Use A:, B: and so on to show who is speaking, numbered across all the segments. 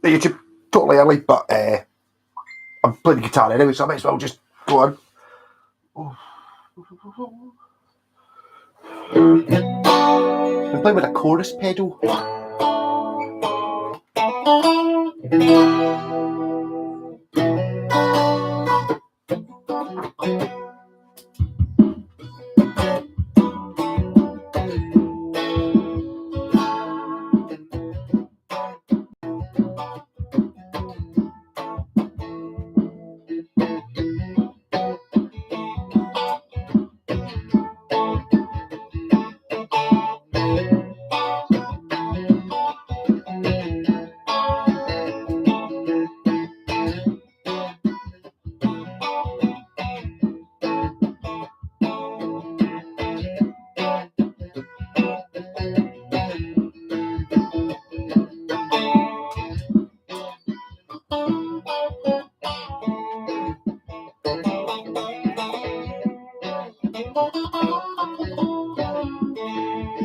A: the YouTube totally early, but I'm playing the guitar anyway, so I might as well just go on. I'm playing with a chorus pedal.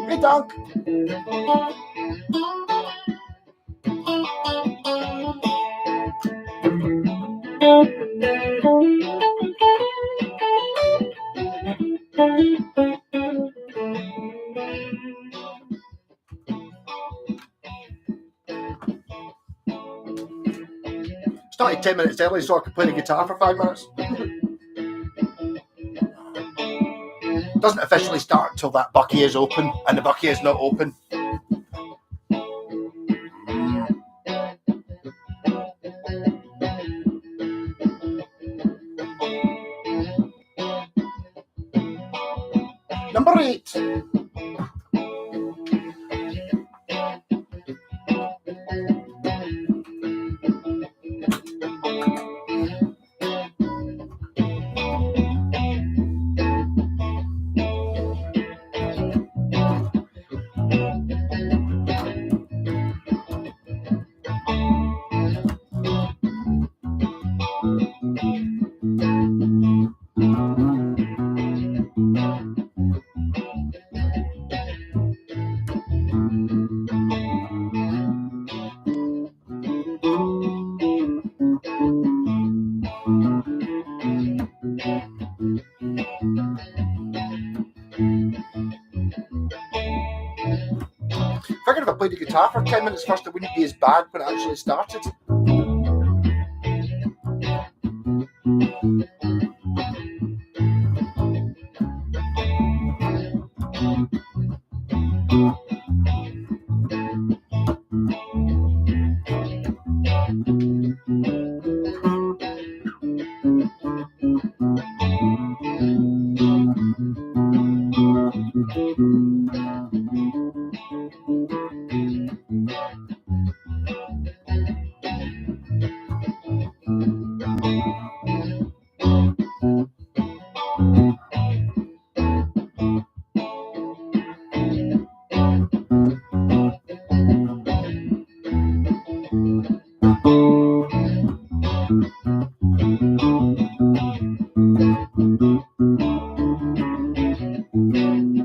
A: Hey, Doug. Started 10 minutes early so I could play the guitar for 5 minutes. Doesn't officially start until that bucky is open, and the bucky is not open. Number 8. Figured if I played the guitar for 10 minutes first, it wouldn't be as bad when it actually started.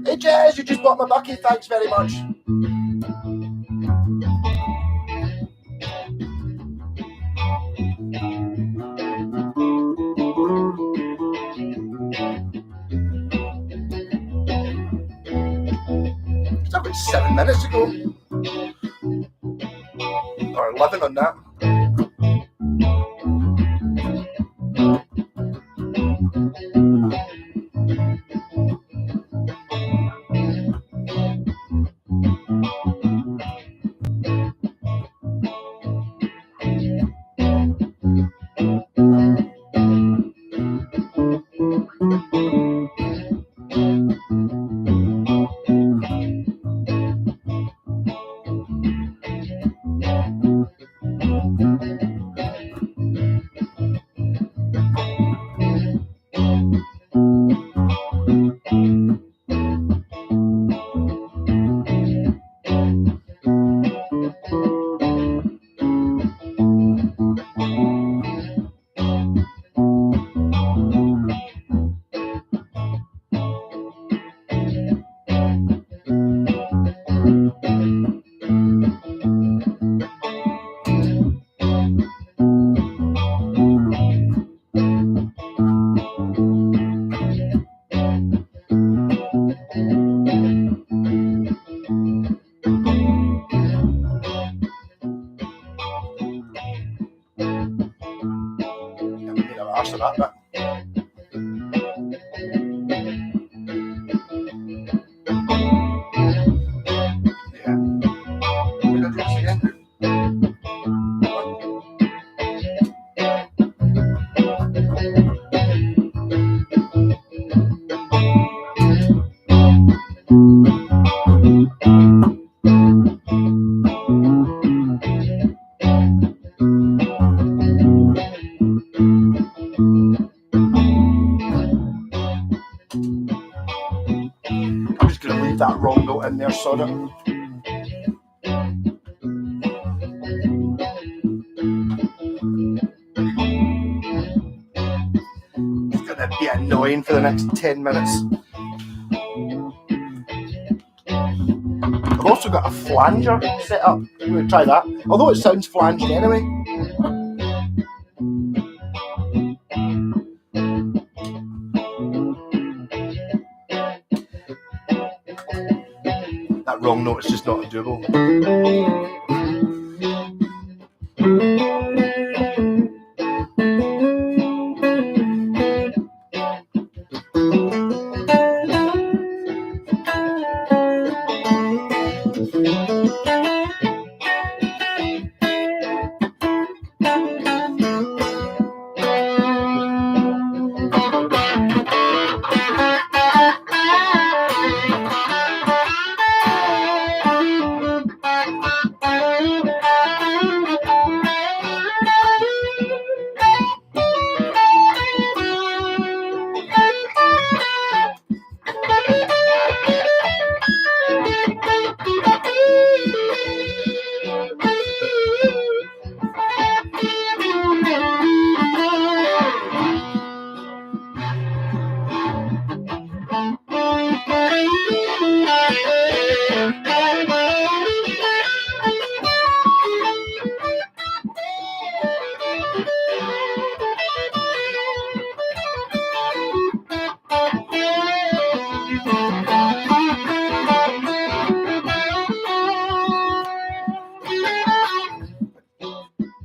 A: Hey Jez, you just bought my bucky, thanks very much. Still got 7 minutes to go. Or 11 on that. of that bit. Yeah. We're gonna do this again. I'm just going to leave that wrong note in there, sod it. It's going to be annoying for the next 10 minutes. I've also got a flanger set up. I'm going to try that. Although it sounds flanged anyway. That wrong note is just not doable.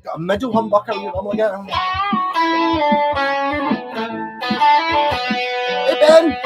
A: Got a middle humbucker you normally get. Hey Ben!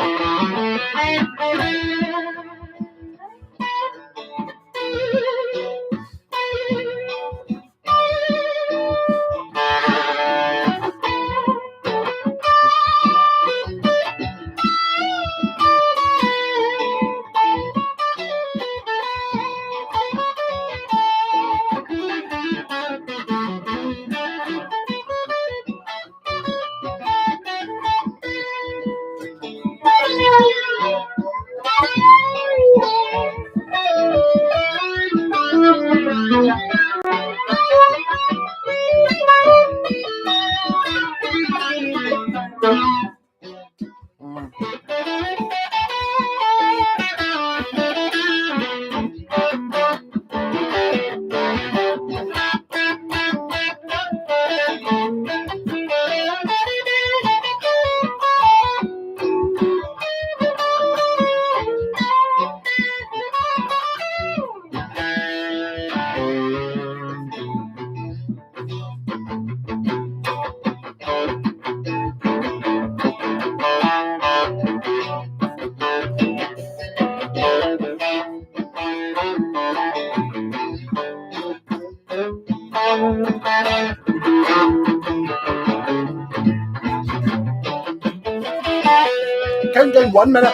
A: Count down 1 minute.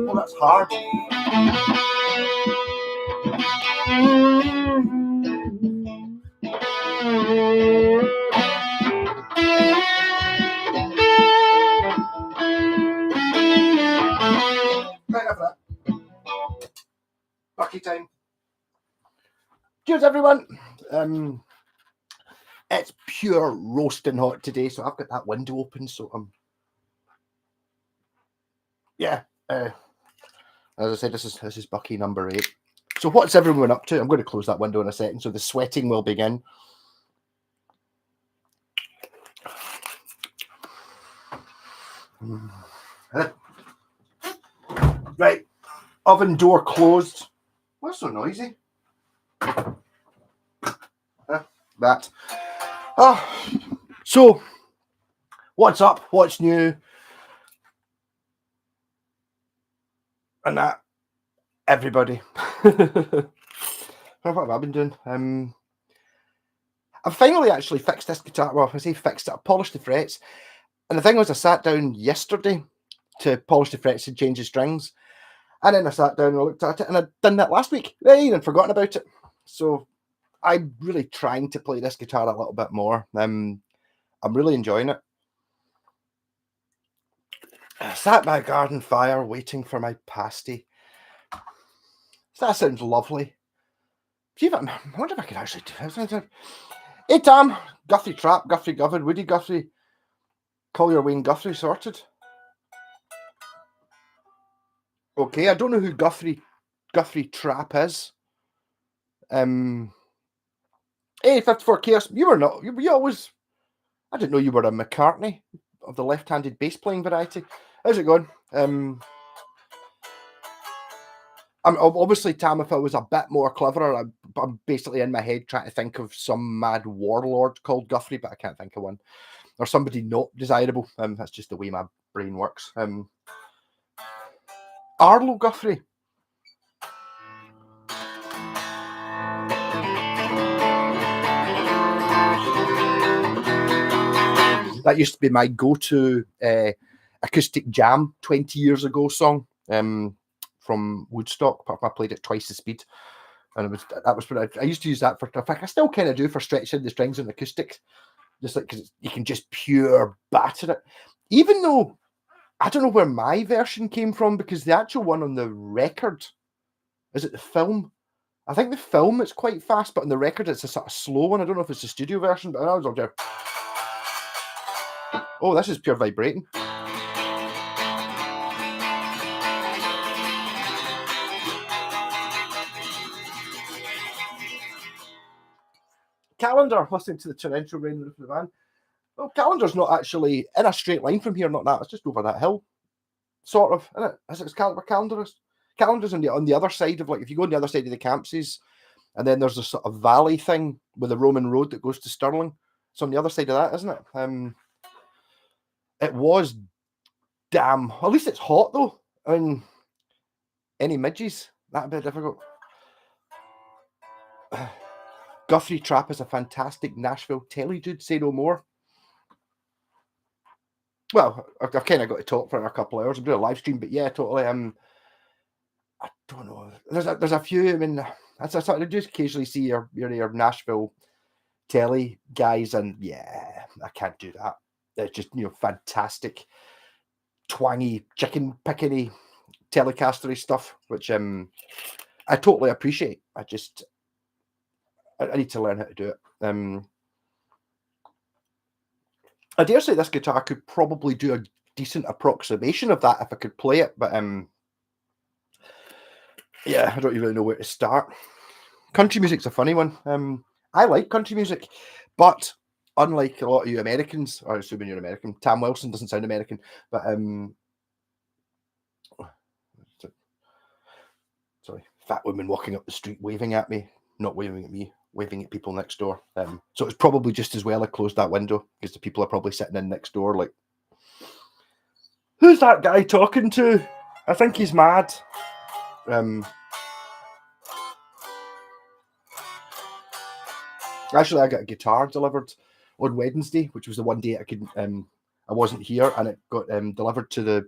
A: Oh, that's hard. Cheers, everyone. It's pure roasting hot today, so I've got that window open. So yeah. As I said, this is Bucky number 8. So what's everyone up to? I'm going to close that window in a second, so the sweating will begin. Right, oven door closed. What's so noisy? That. So, what's up? What's new? And that, everybody. What have I been doing? I've finally actually fixed this guitar. Well, I say fixed it. I polished the frets. And the thing was, I sat down yesterday to polish the frets and change the strings. And then I sat down and I looked at it, and I'd done that last week. And forgotten about it. So I'm really trying to play this guitar a little bit more. I'm really enjoying it. I sat by a garden fire waiting for my pasty. So that sounds lovely. See if I wonder if I could actually do this. Hey Tam, Guthrie Trap, Guthrie Govern, Woody Guthrie, Collier Wayne Guthrie sorted. Okay, I don't know who Guthrie Trap is. Hey, 54 Chaos, you were not, you always, I didn't know you were a McCartney of the left-handed bass playing variety. How's it going? I'm obviously, Tam, if I was a bit more cleverer, I'm basically in my head trying to think of some mad warlord called Guthrie, but I can't think of one. Or somebody not desirable. That's just the way my brain works. Arlo Guthrie. That used to be my go-to acoustic jam 20 years ago song from Woodstock. I played it twice the speed, and that was what I used to use that for. In fact, I still kind of do for stretching the strings on acoustics, just like because you can just pure batter it. Even though I don't know where my version came from, because the actual one on the record, is it the film? I think the film is quite fast, but on the record it's a sort of slow one. I don't know if it's the studio version, but I was all there. Oh, this is pure vibrating. Calendar, listening to the torrential rain roof of the van. Well, Calendar's not actually in a straight line from here, not that. It's just over that hill, sort of, isn't it? Is it Calendar is? Calendar's on the other side of, like, if you go on the other side of the Campsies, and then there's a sort of valley thing with a Roman road that goes to Stirling. It's on the other side of that, isn't it? It was damn. At least it's hot though. I mean, any midges, that'd be difficult. Guthrie Trap is a fantastic Nashville telly dude. Say no more. Well, I've kind of got to talk for a couple of hours. I'm doing a live stream, but yeah, totally. I don't know. There's a few. I mean, I just occasionally see your Nashville telly guys, and yeah, I can't do that. It's just, fantastic, twangy, chicken pickeny, telecastery stuff, which I totally appreciate. I need to learn how to do it. I dare say this guitar could probably do a decent approximation of that if I could play it, but yeah, I don't even know where to start. Country music's a funny one. I like country music, but unlike a lot of you Americans, or assuming you're American, Tam Wilson doesn't sound American, but sorry, fat woman walking up the street waving at me, not waving at me, waving at people next door. So it's probably just as well I closed that window, because the people are probably sitting in next door like, who's that guy talking to? I think he's mad. Actually, I got a guitar delivered on Wednesday, which was the one day I wasn't here, and it got delivered to the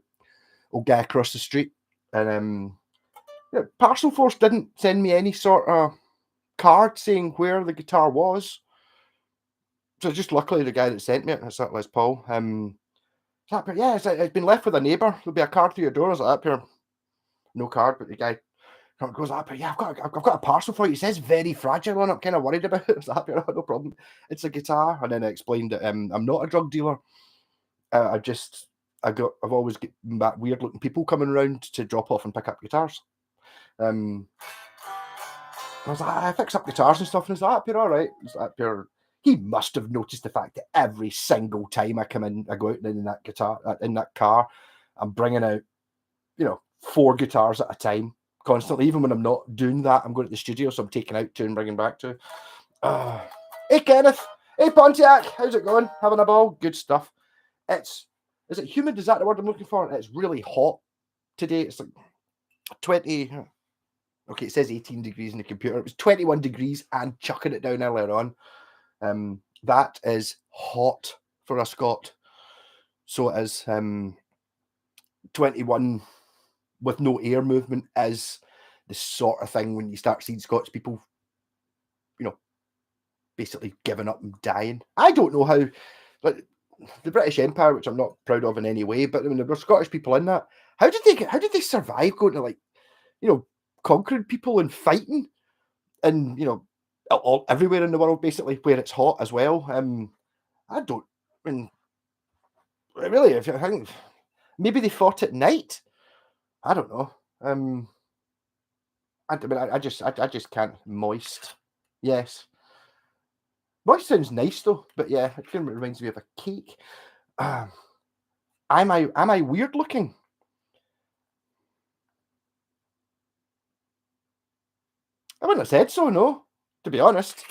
A: old guy across the street. And Parcel Force didn't send me any sort of card saying where the guitar was. So just luckily the guy that sent me it, it's that Les Paul. It's been left with a neighbour. There'll be a card to your door. I was like, up here, no card, but the guy Goes up, yeah, I've got a parcel for you. It says very fragile on it. I'm kind of worried about it. I was like, no problem. It's a guitar. And then I explained that I'm not a drug dealer. I've always get that weird looking people coming around to drop off and pick up guitars. I was like, I fix up guitars and stuff, and he's like, you're all right. He's like, he must have noticed the fact that every single time I come in, I go out in that guitar, in that car, I'm bringing out, 4 guitars at a time constantly. Even when I'm not doing that, I'm going to the studio, so I'm taking out 2 and bringing back 2. Hey, Kenneth. Hey, Pontiac. How's it going? Having a ball? Good stuff. Is it humid? Is that the word I'm looking for? It's really hot today. It's like 20. Okay, it says 18 degrees in the computer. It was 21 degrees and chucking it down earlier on. That is hot for a Scot. So it is 21 with no air movement is the sort of thing when you start seeing Scots people, basically giving up and dying. I don't know how, like, the British Empire, which I'm not proud of in any way, but I mean, there were Scottish people in that. How did they survive going to, like, conquering people and fighting and, all everywhere in the world, basically, where it's hot as well? Really, if I think maybe they fought at night. I don't know. I just can't. Moist. Yes. Moist sounds nice though, but yeah, it kind of reminds me of a cake. Am I weird looking? I wouldn't have said so, no. To be honest,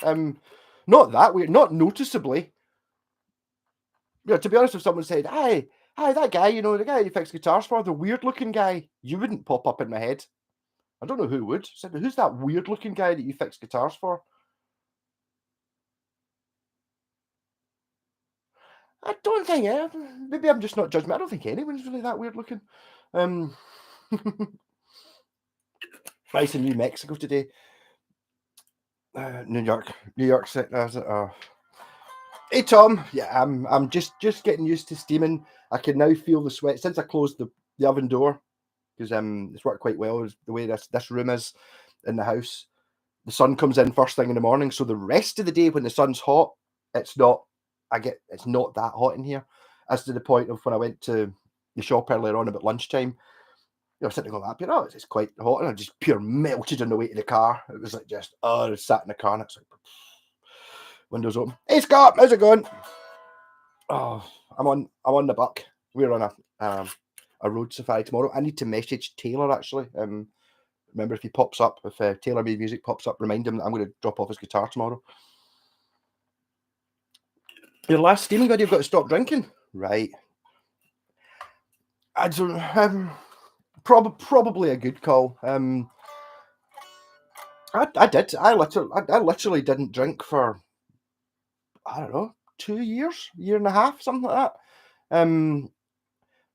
A: not that weird, not noticeably. To be honest, if someone said, "Hi, that guy, the guy you fix guitars for, the weird-looking guy," you wouldn't pop up in my head. I don't know who would. Said, "Who's that weird-looking guy that you fix guitars for?" I don't think. Maybe I'm just not judging. I don't think anyone's really that weird-looking. Nice in New Mexico today. New York City. Hey Tom, yeah, I'm just getting used to steaming. I can now feel the sweat since I closed the oven door, because it's worked quite well. The way this room is in the house, the sun comes in first thing in the morning, so the rest of the day when the sun's hot, it's not that hot in here. As to the point of when I went to the shop earlier on about lunchtime, sitting on that, it's quite hot, and I just pure melted on the way to the car. It was like I was sat in the car and it's like windows open. Hey Scott, how's it going? Oh, I'm on the buck. We're on a road safari tomorrow. I need to message Taylor actually. Remember, if he pops up, if Taylor Made Music pops up, remind him that I'm going to drop off his guitar tomorrow. Your last steaming video, you've got to stop drinking, right? I don't. Probably a good call. I did. I literally didn't drink for, I don't know, 2 years, year and a half, something like that.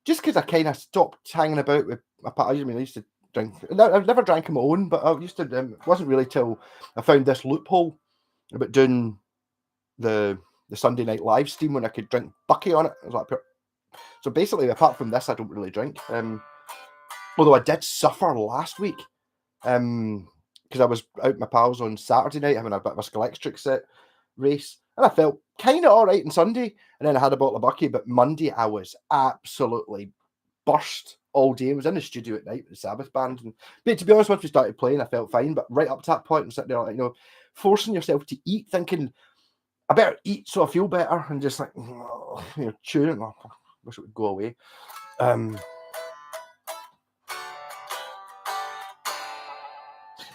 A: Just because I kind of stopped hanging about with my pals. I mean, I used to drink. I've never drank on my own, but I used to. It wasn't really till I found this loophole about doing the Sunday night live stream when I could drink bucky on it. I was like, so basically, apart from this, I don't really drink. Although I did suffer last week, because I was out with my pals on Saturday night having a bit of a Scalextric set race, and I felt kind of all right on Sunday, and then I had a bottle of bucky, but Monday I was absolutely burst all day. I was in the studio at night with the Sabbath band, but to be honest, once we started playing, I felt fine. But right up to that point, I'm sitting there, like, forcing yourself to eat, thinking I better eat so I feel better, and just like chewing. I wish it would go away.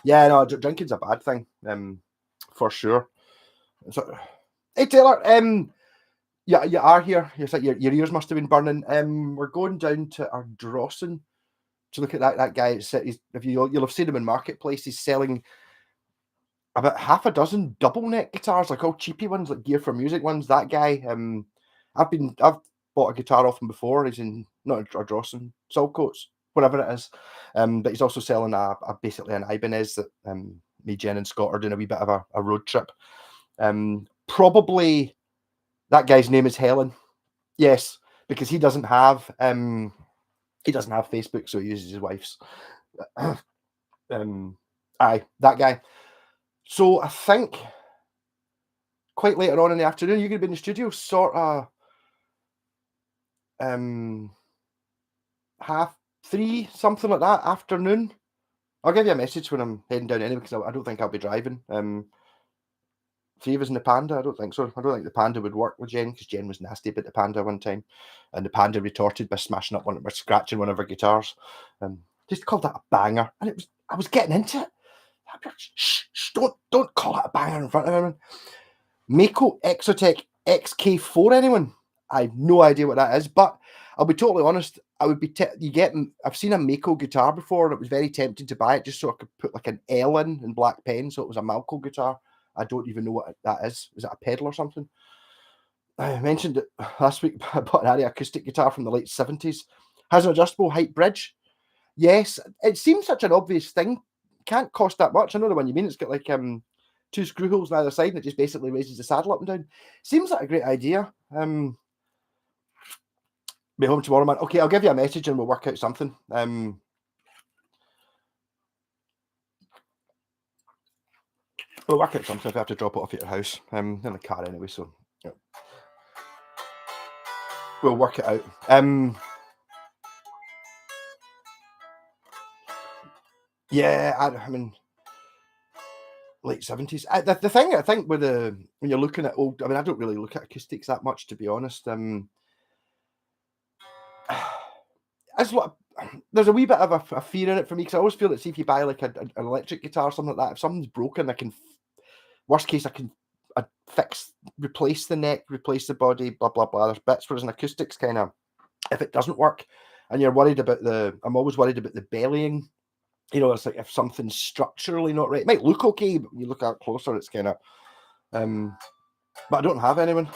A: Yeah, no, drinking's a bad thing, for sure. So, hey Taylor, yeah, you are here. It's like your ears must have been burning. We're going down to Ardrossan to look at that guy. You'll have seen him in Marketplace. He's selling about half a dozen double neck guitars, like all cheapy ones, like Gear for Music ones. That guy, I've bought a guitar off him before. He's in not Ardrossan, Saltcoats, whatever it is. But he's also selling basically an Ibanez that me, Jen, and Scott are doing a wee bit of a road trip. Probably that guy's name is Helen. Yes, because he doesn't have Facebook, so he uses his wife's. Aye, that guy. So I think quite later on in the afternoon, you're gonna be in the studio, sort of, 3:30, something like that, afternoon. I'll give you a message when I'm heading down anyway, because I don't think I'll be driving. Three of us in the Panda? I don't think so. I don't think the Panda would work with Jen, because Jen was nasty about the Panda one time, and the Panda retorted by smashing up by scratching one of her guitars. Just called that a banger, and I was getting into it. Shh, don't call it a banger in front of everyone. Mako Exotech XK4, anyone? I have no idea what that is, but I'll be totally honest. I would be I've seen a Mako guitar before, and it was very tempting to buy it just so I could put like an L in black pen, so it was a Malco guitar. I don't even know what that is. Is it a pedal or something? I mentioned it last week. I bought an Ari acoustic guitar from the late 70s. Has an adjustable height bridge. Yes, it seems such an obvious thing. Can't cost that much. I know the one you mean. It's got like two screw holes on either side, and it just basically raises the saddle up and down. Seems like a great idea. Be home tomorrow, man. Okay, I'll give you a message and we'll work out something. We'll work out something if I have to drop it off at your house. In the car anyway, so yeah. We'll work it out. Yeah, I mean, late 70s. The thing I think with when you're looking at old, I mean, I don't really look at acoustics that much, to be honest. As what there's a wee bit of a fear in it for me, because I always feel that, see, if you buy like an electric guitar or something like that, if something's broken, I can, worst case, I fix, replace the neck, replace the body, blah blah blah. There's bits, whereas an acoustics kind of, if it doesn't work, and you're worried about I'm always worried about the bellying. You know, it's like if something's structurally not right, it might look okay, but when you look at it closer, it's kind of. But I don't have anyone.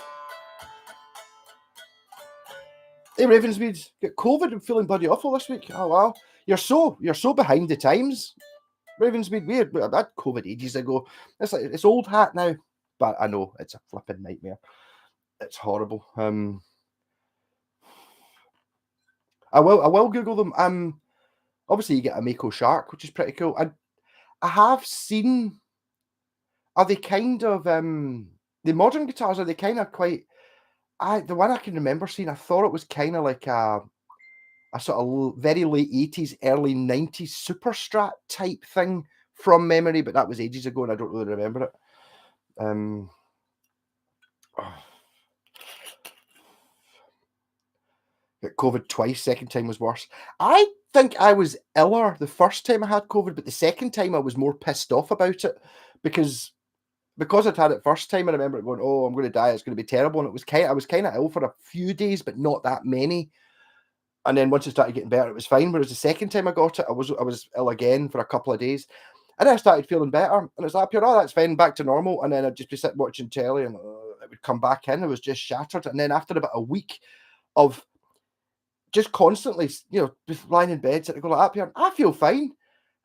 A: Hey, Ravensmead, got COVID and feeling bloody awful this week. Oh wow, you're so behind the times, Ravensmead. Weird, but I had COVID ages ago. It's like it's old hat now, but I know it's a flipping nightmare. It's horrible. I will Google them. Obviously you get a Mako Shark, which is pretty cool. I have seen. Are they kind of the modern guitars? Are they kind of quite? The one I can remember seeing, I thought it was kind of like a sort of very late 80s, early 90s super strat type thing from memory, but that was ages ago and I don't really remember it. Got COVID twice, second time was worse. I think I was iller the first time I had COVID, but the second time I was more pissed off about it because I'd had it first time. I remember going, "Oh, I'm going to die. It's going to be terrible." And I was kind of ill for a few days, but not that many. And then once it started getting better, it was fine. Whereas the second time I got it, I was ill again for a couple of days, and then I started feeling better. And it's like, "Oh, that's fine, back to normal." And then I'd just be sitting watching telly, and it would come back in. I was just shattered. And then after about a week of just constantly, just lying in bed, sitting going like, "Up here, I feel fine."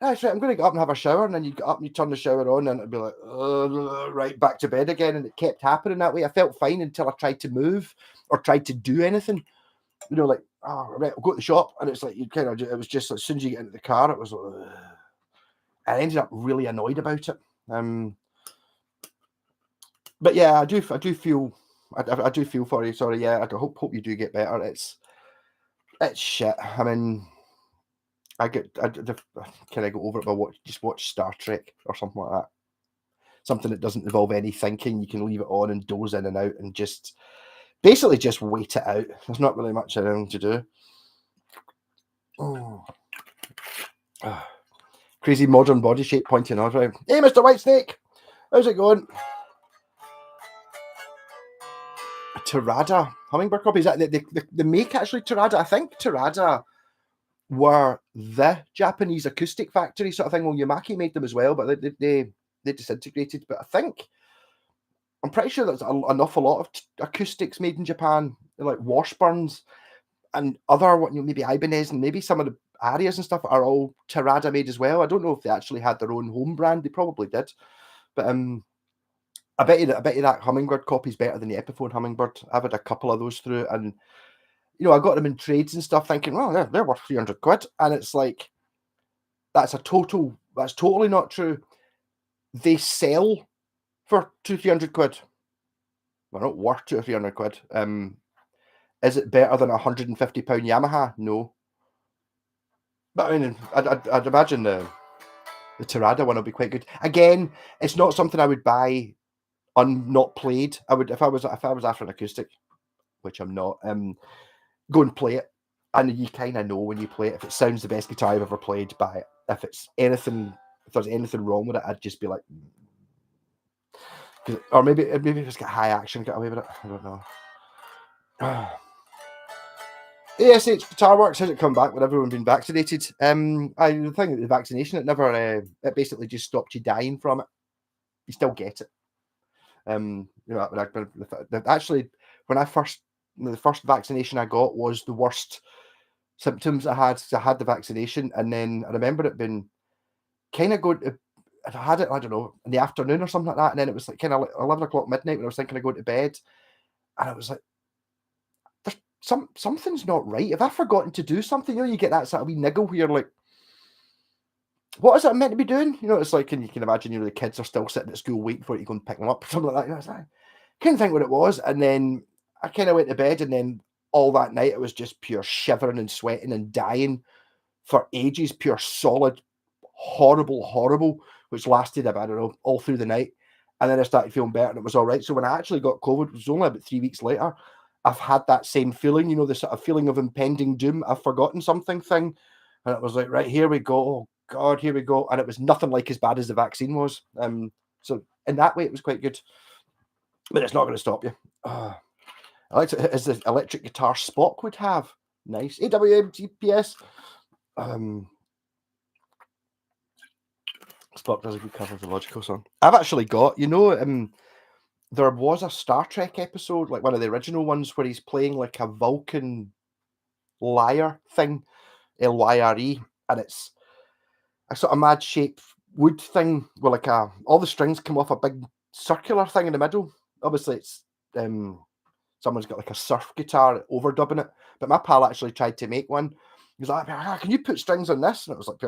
A: That's right. I'm going to get up and have a shower, and then you get up and you turn the shower on, and it'd be like, right, back to bed again. And it kept happening that way. I felt fine until I tried to move or tried to do anything. Like, oh, right, I'll go to the shop, and it's like you kind of. It was just as soon as you get into the car, it was like, I ended up really annoyed about it. But yeah, I do feel for you. Sorry, yeah, I hope you do get better. It's shit. I mean. Can I go over it by just watch Star Trek or something like that? Something that doesn't involve any thinking. You can leave it on and doze in and out and just basically just wait it out. There's not really much around to do. Oh. Crazy modern body shape pointing on right. Hey, Mr. Whitesnake, how's it going? Terada hummingbird copies. They make actually Terada. I think Terada were the Japanese acoustic factory sort of thing. Well, Yamaki made them as well, but they disintegrated. But I'm pretty sure there's an awful lot of acoustics made in Japan, like Washburns and other maybe Ibanez and maybe some of the Arias and stuff are all Terada made as well. I don't know if they actually had their own home brand. They probably did, but I bet you that hummingbird copy is better than the Epiphone hummingbird. I've had a couple of those through, and I got them in trades and stuff thinking, well, they're worth 300 quid. And it's like, that's a total That's totally not true. They sell for 200-300 quid. They're not worth 200-300 quid. Is it better than a £150 Yamaha? No. But I mean, I'd imagine the Tirada one will be quite good. Again, it's not something I would buy not played. I would if I was after an acoustic, which I'm not. Go and play it, and you kind of know when you play it if it sounds the best guitar I've ever played. Buy it. If there's anything wrong with it, I'd just be like, or maybe if it's got high action, get away with it. I don't know. ASH Guitar Works, has it come back with everyone being vaccinated? The thing with the vaccination, it basically just stopped you dying from it. You still get it. Actually, the first vaccination I got was the worst symptoms I had. So I had the vaccination, and then I remember it being kind of good. I had it, I don't know, in the afternoon or something like that, and then it was like kind of like 11 o'clock midnight when I was thinking of going to bed, and I was like, something's not right. Have I forgotten to do something? You get that sort of wee niggle where you're like, what is it I'm meant to be doing? It's like, and you can imagine, the kids are still sitting at school waiting for you to go and pick them up or something like that. I couldn't think what it was. And then I kind of went to bed, and then all that night it was just pure shivering and sweating and dying for ages, pure solid, horrible, which lasted about, I don't know, all through the night. And then I started feeling better and it was all right. So when I actually got COVID, it was only about 3 weeks later, I've had that same feeling, the sort of feeling of impending doom. I've forgotten something thing. And it was like, right, here we go. Oh God, here we go. And it was nothing like as bad as the vaccine was. So in that way, it was quite good. But it's not going to stop you. I like it as the electric guitar Spock would have. Nice. AWM GPS. Spock does a good cover of the Logical song. I've actually got, there was a Star Trek episode, like one of the original ones, where he's playing like a Vulcan lyre thing, Lyre, and it's a sort of mad shaped wood thing where like all the strings come off a big circular thing in the middle. Obviously, it's someone's got like a surf guitar overdubbing it, but my pal actually tried to make one. He was like, "Can you put strings on this?" And it was like,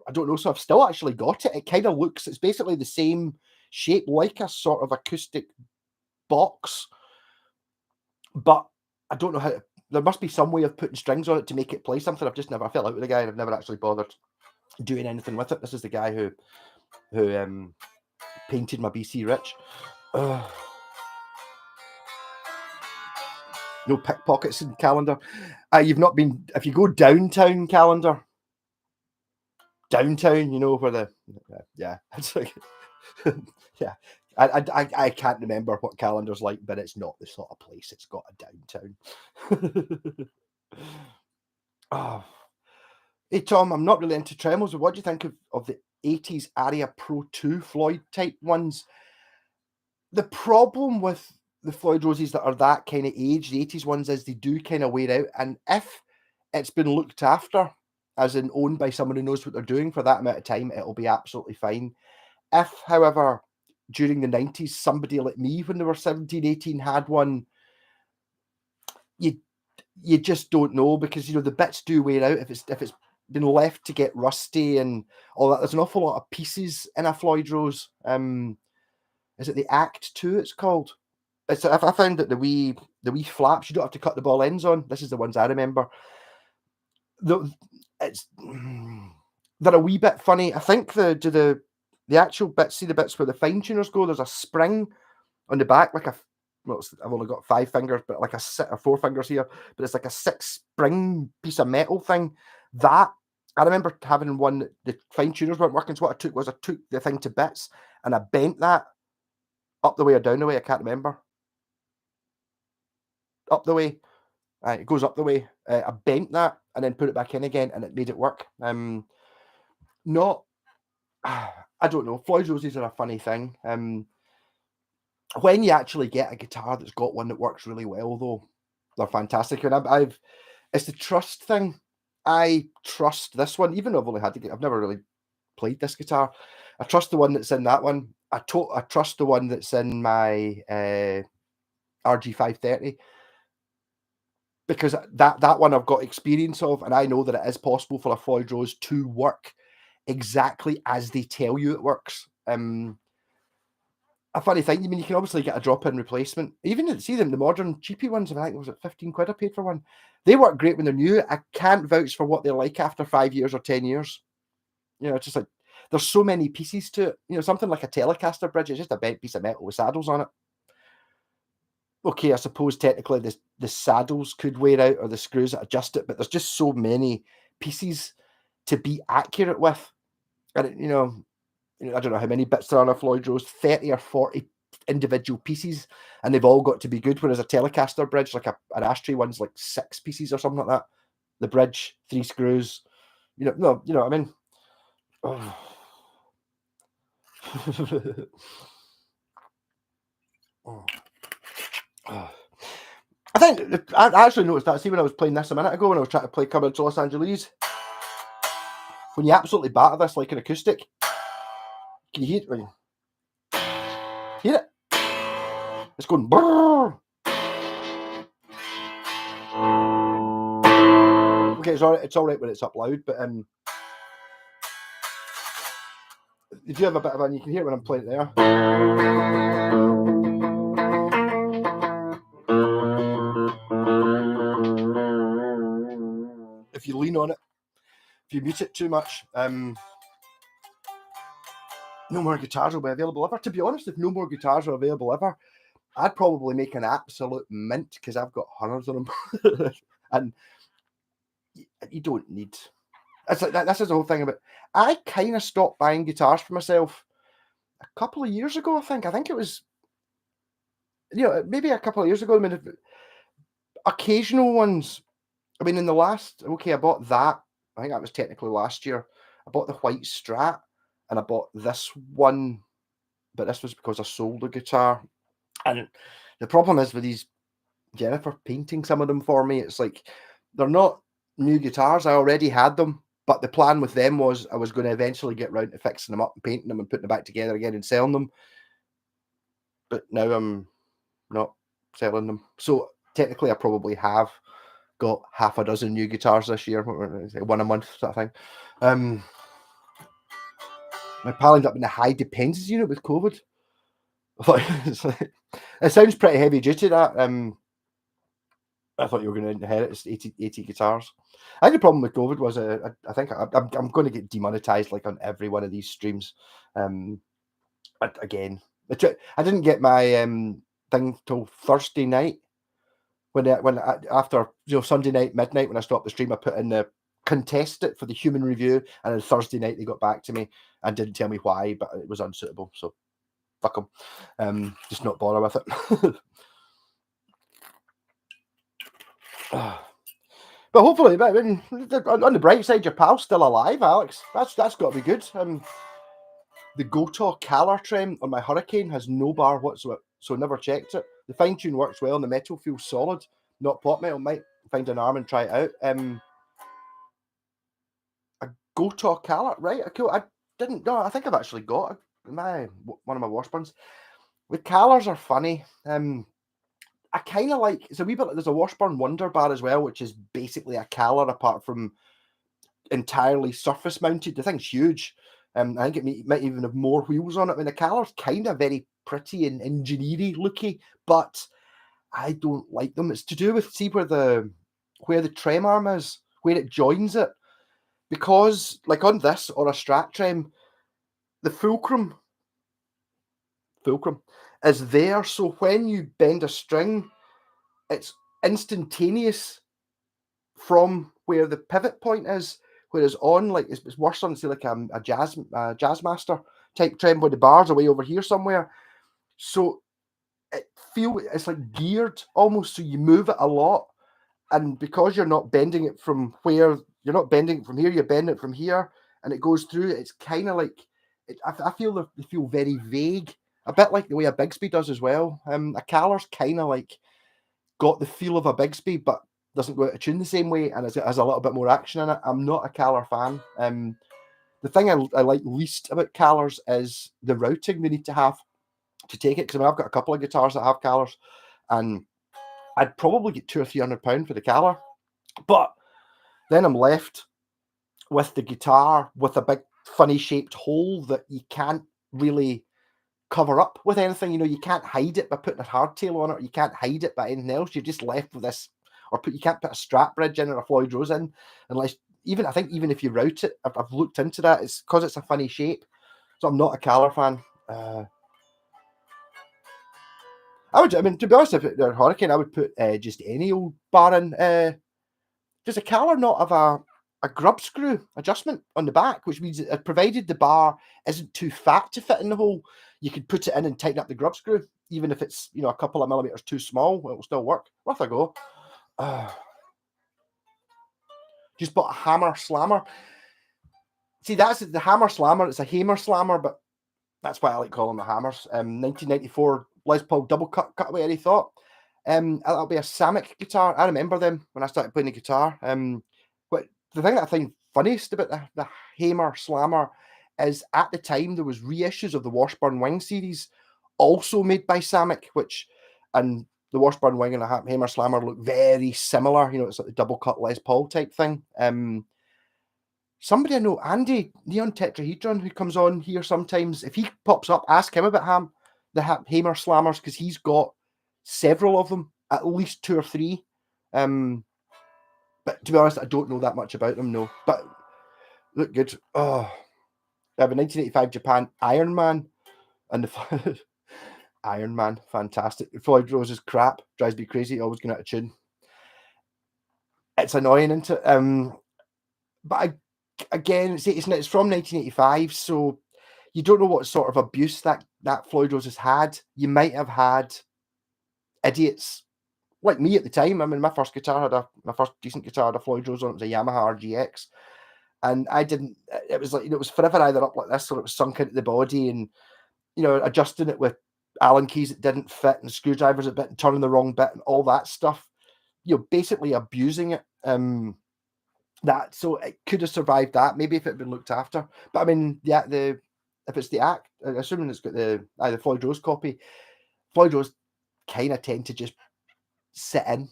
A: I don't know. So I've still actually got it. It kind of looks, it's basically the same shape, like a sort of acoustic box, but I don't know how. There must be some way of putting strings on it to make it play something. I fell out with the guy, and I've never actually bothered doing anything with it. This is the guy who painted my BC Rich. No pickpockets in calendar. You've not been. If you go downtown calendar, downtown, where the yeah, it's like yeah. I can't remember what calendar's like, but it's not the sort of place. It's got a downtown. Oh. Hey Tom, I'm not really into tremors. What do you think of the 80s Aria Pro 2 Floyd type ones? The problem with the Floyd Roses that are that kind of age, the 80s ones, is they do kind of wear out. And if it's been looked after, as in owned by someone who knows what they're doing for that amount of time, it'll be absolutely fine. If, however, during the 90s, somebody like me, when they were 17, 18, had one, you just don't know, because the bits do wear out if it's been left to get rusty and all that. There's an awful lot of pieces in a Floyd Rose. Is it the Act 2 it's called? I found that the wee flaps, you don't have to cut the ball ends on. This is the ones I remember. They're a wee bit funny. I think the actual bits, see the bits where the fine tuners go, there's a spring on the back, like I've only got 5 fingers, but like or 4 fingers here, but it's like a 6 spring piece of metal thing. That I remember having one that the fine tuners weren't working. So what I took the thing to bits and I bent that up the way or down the way. I can't remember. Up the way. It goes up the way. I bent that and then put it back in again, and it made it work. Not, I don't know. Floyd Roses are a funny thing. When you actually get a guitar that's got one that works really well, though, they're fantastic. And it's the trust thing. I trust this one, even though I've only had I've never really played this guitar. I trust the one that's in that one. I trust the one that's in my RG530, because that one I've got experience of, and I know that it is possible for a Floyd Rose to work exactly as they tell you it works. A funny thing, I mean, you can obviously get a drop-in replacement. Even see them, the modern cheapy ones, I think was it 15 quid I paid for one. They work great when they're new. I can't vouch for what they're like after 5 years or 10 years. You know, it's just like there's so many pieces to it. You know, something like a Telecaster bridge, it's just a bent piece of metal with saddles on it. Okay, I suppose technically the saddles could wear out or the screws that adjust it, but there's just so many pieces to be accurate with. And you know, I don't know how many bits there are on a Floyd Rose, 30 or 40 individual pieces, and they've all got to be good. Whereas a Telecaster bridge, like an ashtray one's like 6 pieces or something like that. The bridge, 3 screws. You know what I mean? Oh. Oh. Oh. I think I actually noticed that. See, when I was playing this a minute ago, when I was trying to play Coming to Los Angeles, when you absolutely batter this like an acoustic, can you hear it? Hear it? It's going brrr. Okay, it's all right when it's up loud, but if you have a bit of an, you can hear it when I'm playing it there. If you lean on it, if you mute it too much, no more guitars will be available ever. To be honest, if no more guitars are available ever, I'd probably make an absolute mint because I've got hundreds of them. And you don't need. It's like this is the whole thing about. I kind of stopped buying guitars for myself a couple of years ago. I think it was, maybe a couple of years ago. I mean, occasional ones. I mean, in the last, I bought that. I think that was technically last year. I bought the white Strat, and I bought this one, but this was because I sold a guitar. And the problem is with these Jennifer painting some of them for me, it's like they're not new guitars. I already had them, but the plan with them was I was going to eventually get round to fixing them up and painting them and putting them back together again and selling them. But now I'm not selling them. So technically I probably have got half a dozen new guitars this year, one a month sort of thing. My pal ended up in the high dependencies unit with COVID. It sounds pretty heavy duty, that. I thought you were going to inherit 80 guitars. I think the problem with COVID was I think I'm going to get demonetized like on every one of these streams. Again, I didn't get my thing till Thursday night. After Sunday night midnight when I stopped the stream, I put in the contest it for the human review, and then Thursday night they got back to me and didn't tell me why, but it was unsuitable. So fuck them. Just not bother with it. But hopefully, I mean, on the bright side, your pal's still alive, Alex. That's got to be good. The Gotoh Calar trem on my Hurricane has no bar whatsoever, so never checked it. The fine tune works well, and the metal feels solid, not pot metal. Might find an arm and try it out. A Gotoh Calar, right? Cool. I didn't know. I think I've actually got one of my Washburns. The Calars are funny. I kind of like, it's a wee bit like, there's a Washburn Wonder Bar as well, which is basically a Calar apart from entirely surface mounted. The thing's huge. I think it might even have more wheels on it. I mean, the Calar's kind of very pretty and engineery looky, but I don't like them. It's to do with, see where the trem arm is, where it joins it. Because, like on this or a Strat trem, the fulcrum is there, so when you bend a string, it's instantaneous from where the pivot point is. Whereas on, like, it's worse on, say, like a jazz master type trem where the bars are way over here somewhere. So it's like geared almost, so you move it a lot, and because you're not bending it from here, you're bending it from here, and it goes through. It's kind of like I feel they feel very vague, a bit like the way a Bigsby does as well. A Calar's kind of like got the feel of a Bigsby, but doesn't go out of tune the same way, and has a little bit more action in it. I'm not a Calar fan. The thing I like least about Calars is the routing they need to have to take it, because I've got a couple of guitars that have Calars, and I'd probably get £200 or £300 for the Calar, but then I'm left with the guitar with a big funny shaped hole that you can't really cover up with anything. You know, you can't hide it by putting a hardtail on it, or you can't hide it by anything else. You're just left with this, or you can't put a strap bridge in or a Floyd Rose in, unless I think even if you route it, I've looked into that. It's because it's a funny shape. So I'm not a Caller fan. I mean, to be honest, if it were Hurricane, I would put just any old bar in. Does a Caller not have a grub screw adjustment on the back, which means that provided the bar isn't too fat to fit in the hole, you could put it in and tighten up the grub screw, even if it's, you know, a couple of millimeters too small, it will still work. Worth a go. Just bought a Hammer Slammer. See, that's the Hammer Slammer. It's a Hammer Slammer, but that's why I like calling them Hammers. 1994 Les Paul double cutaway. Any thought? That'll be a Samick guitar. I remember them when I started playing the guitar. But the thing that I find funniest about the Hammer Slammer is at the time there was reissues of the Washburn Wing series, also made by Samick, and the Washburn Wing and the Hammer Slammer look very similar. You know, it's like the double cut Les Paul type thing. Somebody I know, Andy Neon Tetrahedron, who comes on here sometimes, if he pops up, ask him about the Hammer Slammers, because he's got several of them, at least 2 or 3. But to be honest, I don't know that much about them, no. But look good. Oh, I have a 1985 Japan Iron Man, and the Iron Man, fantastic. Floyd Rose is crap, drives me crazy, always going out of tune. It's annoying, isn't it? But again, it's from 1985, so you don't know what sort of abuse that Floyd Rose has had. You might have had idiots like me at the time. I mean, my first decent guitar had a Floyd Rose on. It was a Yamaha RGX, and I didn't. It was like, you know, it was forever either up like this or it was sunk into the body, and you know, adjusting it with Allen keys that didn't fit and screwdrivers a bit and turning the wrong bit and all that stuff. You know, basically abusing it. So it could have survived that maybe if it had been looked after. But I mean, if it's the act, assuming it's got the Floyd Rose copy, Floyd Rose kind of tend to just sit in.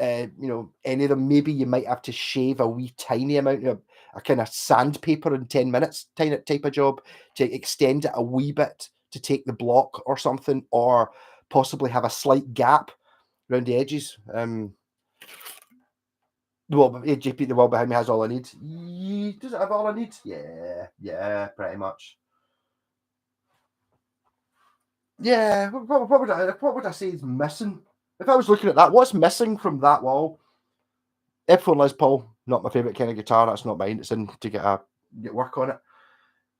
A: You know, any of them, maybe you might have to shave a wee tiny amount, of a kind of sandpaper in 10 minutes type of job to extend it a wee bit to take the block or something, or possibly have a slight gap around the edges. Well, JP, the wall behind me has all I need. Does it have all I need? Yeah, pretty much. Yeah, what would I say is missing? If I was looking at that, what's missing from that wall? F1 Les Paul, not my favourite kind of guitar. That's not mine. It's in to get work on it.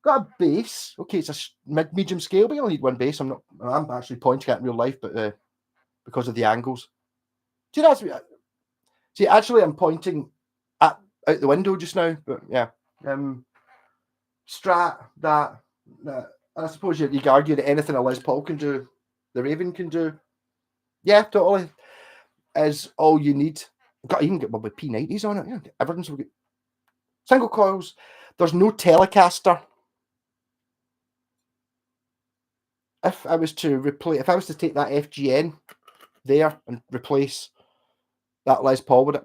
A: Got a bass. Okay, it's a medium scale, but you only need one bass. I'm actually pointing at in real life, but because of the angles. See, actually, I'm pointing out the window just now. But yeah, Strat that. I suppose you could argue that anything a Les Paul can do, the Raven can do. Yeah, totally. Is all you need. Got even get one with P90s on it. Yeah, everything's good. Single coils. There's no Telecaster. If I was to take that FGN there and replace that Les Paul with it,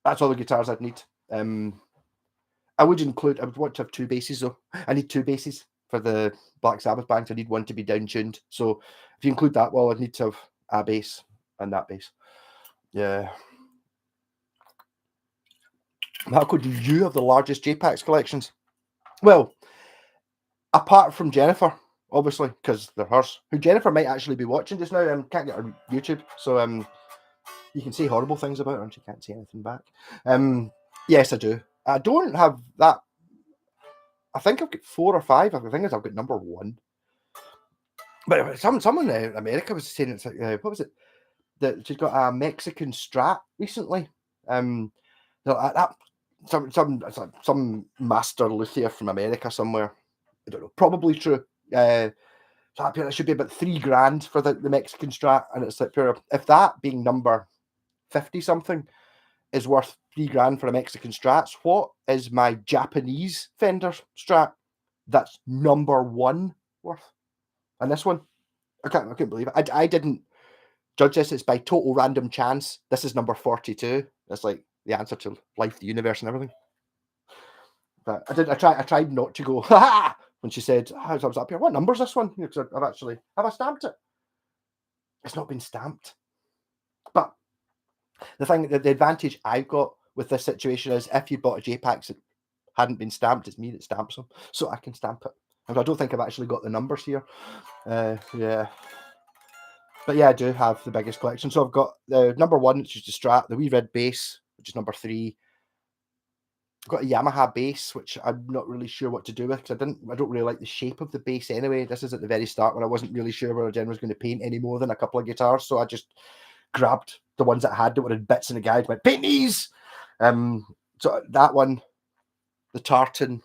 A: that's all the guitars I'd need. I would want to have 2 basses though. I need 2 basses for the Black Sabbath bands. I need one to be down tuned. So if you include that, well, I'd need to have a bass and that bass. Yeah. Malco, do you have the largest JPAX collections? Well, apart from Jennifer, obviously, because they're hers, who Jennifer might actually be watching just now and can't get her YouTube. So you can say horrible things about her and she can't say anything back. Yes, I do. I don't have that. I think I've got 4 or 5. I think I've got number 1. But someone in America was saying it's like, what was it? That she's got a Mexican Strat recently. Some master luthier from America somewhere. I don't know. Probably true. So it should be about $3,000 for the Mexican Strat, and it's like pure. If that being number 50 something is worth $3,000 for a Mexican Strat, what is my Japanese Fender Strat? That's number 1 worth. And this one, I can't believe it. I didn't judge this. It's by total random chance. This is number 42. That's like the answer to life, the universe, and everything. But I tried not to go, ha ha! When she said, as I was up here, what number's this one? Because I've actually, have I stamped it? It's not been stamped. But the advantage I've got with this situation is if you bought a JPAX that hadn't been stamped, it's me that stamps them. So I can stamp it. And I don't think I've actually got the numbers here. Yeah. But yeah, I do have the biggest collection. So I've got the number 1, which is the Strat, the wee red bass, which is number 3. I've got a Yamaha bass, which I'm not really sure what to do with because I don't really like the shape of the bass anyway. This is at the very start when I wasn't really sure whether Jen was going to paint any more than a couple of guitars, so I just grabbed the ones that I had that were in bits in the guide, went paint these. So that one, the tartan,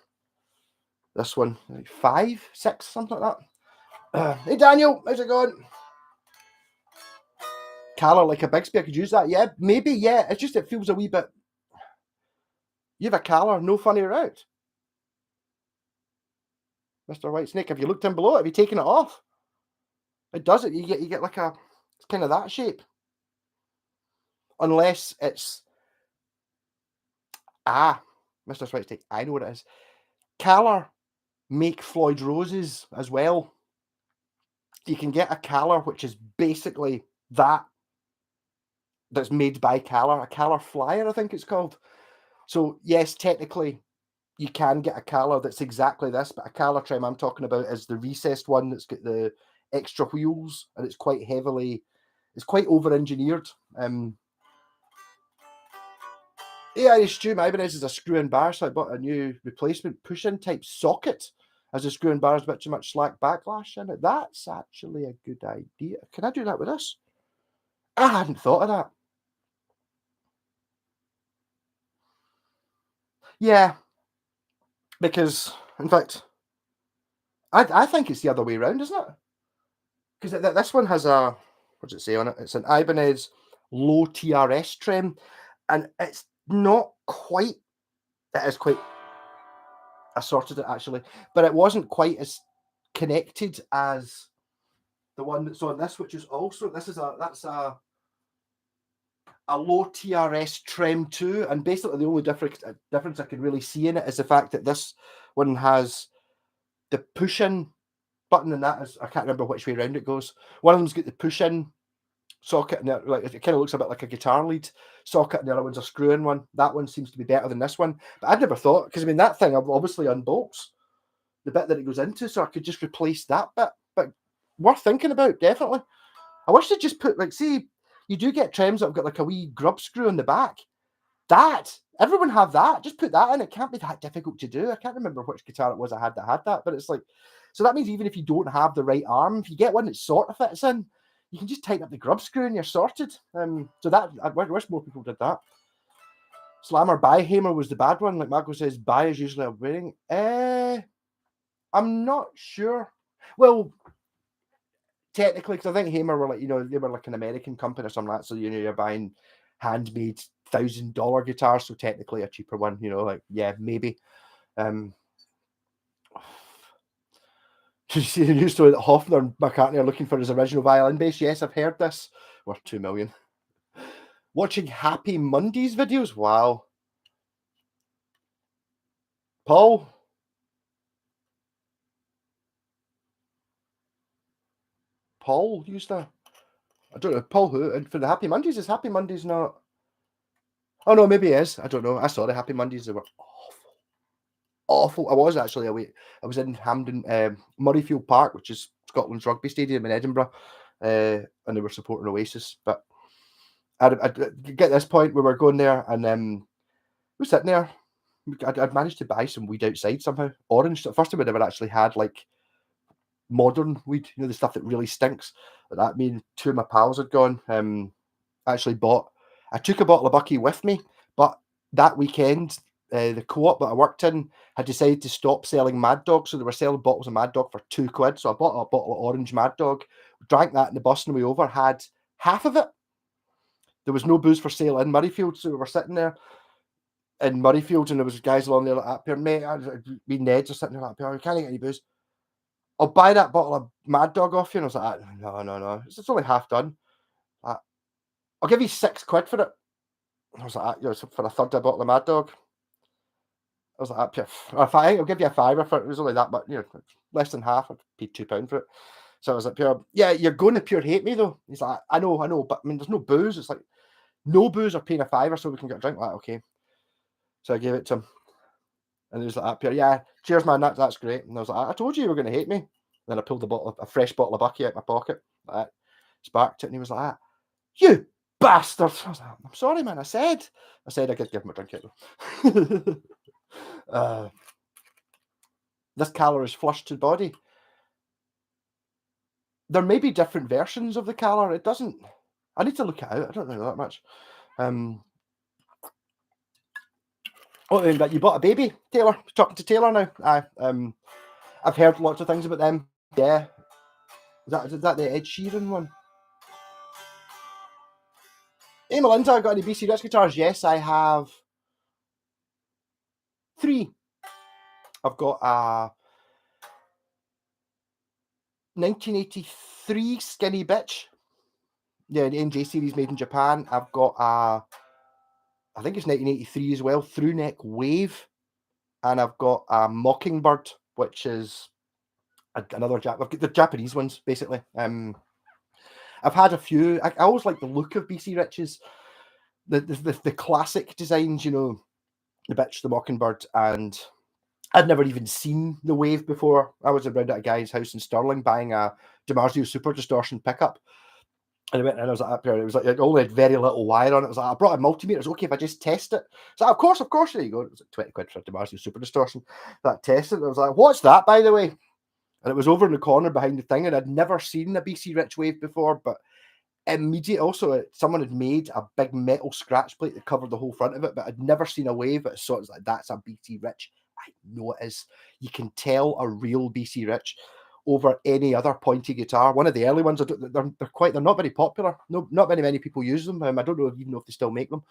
A: this one, like 5, 6, something like that. Hey Daniel, how's it going? Colour like a Bigsby, I could use that. Yeah, maybe. Yeah, it's just it feels a wee bit. You have a Colour, no funny route. Mr. Whitesnake, have you looked in below? Have you taken it off? It does it. You get like a, it's kind of that shape. Unless it's Mr. Whitesnake, I know what it is. Colour make Floyd Roses as well. You can get a Colour which is basically that's made by Colour, a Colour Flyer, I think it's called. So yes, technically you can get a Colour that's exactly this, but a Colour trim I'm talking about is the recessed one that's got the extra wheels and it's quite over-engineered. Yeah, Irish Stew, my Ibanez is a screw and bar, so I bought a new replacement push-in type socket as a screw and bar's a bit too much slack backlash in it. That's actually a good idea. Can I do that with this? I hadn't thought of that. Yeah, because in fact, I think it's the other way around, isn't it? Because this one has a, what does it say on it? It's an Ibanez low TRS trim, and it's not quite. It is quite. I sorted it actually, but it wasn't quite as connected as the one that's on this, which is also that's a low TRS trim too, and basically the only difference I can really see in it is the fact that this one has the push-in button, and that is, I can't remember which way around it goes. One of them's got the push-in socket, and like it kind of looks a bit like a guitar lead socket, and the other one's a screw-in one. That one seems to be better than this one, but I'd never thought, because I mean that thing obviously unbolts the bit that it goes into, so I could just replace that bit. But worth thinking about, definitely. I wish they'd just put, like, see, you do get trims that have got like a wee grub screw on the back. That, everyone have that. Just put that in. It can't be that difficult to do. I can't remember which guitar it was I had that, but it's like, so that means even if you don't have the right arm, if you get one that sort of fits in, you can just tighten up the grub screw and you're sorted. So that, I wish more people did that. Slammer by Hamer was the bad one. Like Marco says, buy is usually a winning. I'm not sure. Well, technically, because I think Hamer were like, they were like an American company or something like that. So, you're buying handmade $1,000 guitars. So technically a cheaper one, like, yeah, maybe. Did you see the news story that Hofner and McCartney are looking for his original violin bass? Yes, I've heard this. Worth $2 million. Watching Happy Mondays videos? Wow. Paul? Paul used to. I don't know. Paul who? And for the Happy Mondays? Is Happy Mondays not? Oh, no, maybe he is. I don't know. I saw the Happy Mondays. They were awful. Awful. I was actually away. I was in Hampden, Murrayfield Park, which is Scotland's rugby stadium in Edinburgh, and they were supporting Oasis. But I'd get this point, we were going there, and we were sitting there. I'd managed to buy some weed outside somehow. Orange. The first time I'd ever actually had like modern weed, the stuff that really stinks. But that, me and two of my pals had gone. I took a bottle of Bucky with me, but that weekend, the co-op that I worked in had decided to stop selling Mad Dog, so they were selling bottles of Mad Dog for £2. So I bought a bottle of orange Mad Dog, drank that in the bus on the way over, had half of it. There was no booze for sale in Murrayfield, so we were sitting there in Murrayfield, and there was guys along there like that. Here, mate, me and Ned's are sitting there like, we can't get any booze. I'll buy that bottle of Mad Dog off you. And I was like, no. It's only half done. I'll give you £6 for it. I was like, for a third of a bottle of Mad Dog. I was like, I'll give you a fiver for it. It was only that, but less than half. I paid £2 for it. So I was like, Pure, yeah, you're going to Pure hate me though. He's like, I know, but I mean, there's no booze. It's like, no booze or paying a fiver so we can get a drink. Like, okay. So I gave it to him. And he was like, Pure, yeah, cheers, man. That's great. And I was like, I told you were going to hate me. And then I pulled a fresh bottle of Bucky out of my pocket. Like, sparked it. And he was like, you bastard. I was like, I'm sorry, man. I said I could give him a drink. This colour is flushed to the body. There may be different versions of the colour. It doesn't. I need to look it out. I don't know that much. But you bought a baby, Taylor. Talking to Taylor now. I've heard lots of things about them. Yeah. Is that the Ed Sheeran one? Hey, Melinda, got any BC Rich guitars? Yes, I have 3. I've got a 1983 Skinny Bitch. Yeah, the NJ series made in Japan. I've got I think it's 1983 as well, Through Neck Wave. And I've got a Mockingbird, which is another I've got the Japanese ones, basically. I've had a few. I always like the look of BC Rich's, the classic designs, the Bitch, the Mockingbird, and I'd never even seen the Wave before. I was around at a guy's house in Stirling buying a DiMarzio Super Distortion pickup. And I went and I was like, it was like it only had very little wire on it. I was like, I brought a multimeter. It was okay if I just test it. So of course, there you go. It was like 20 quid for a DiMarzio Super Distortion. That tested. I was like, what's that, by the way? And it was over in the corner behind the thing, and I'd never seen a BC Rich Wave before. But immediately, also, someone had made a big metal scratch plate that covered the whole front of it, but I'd never seen a Wave. But so it was like, that's a BC Rich. I know it is. You can tell a real BC Rich over any other pointy guitar. One of the early ones, they're not very popular. No, not very many people use them. I don't know even know if they still make them.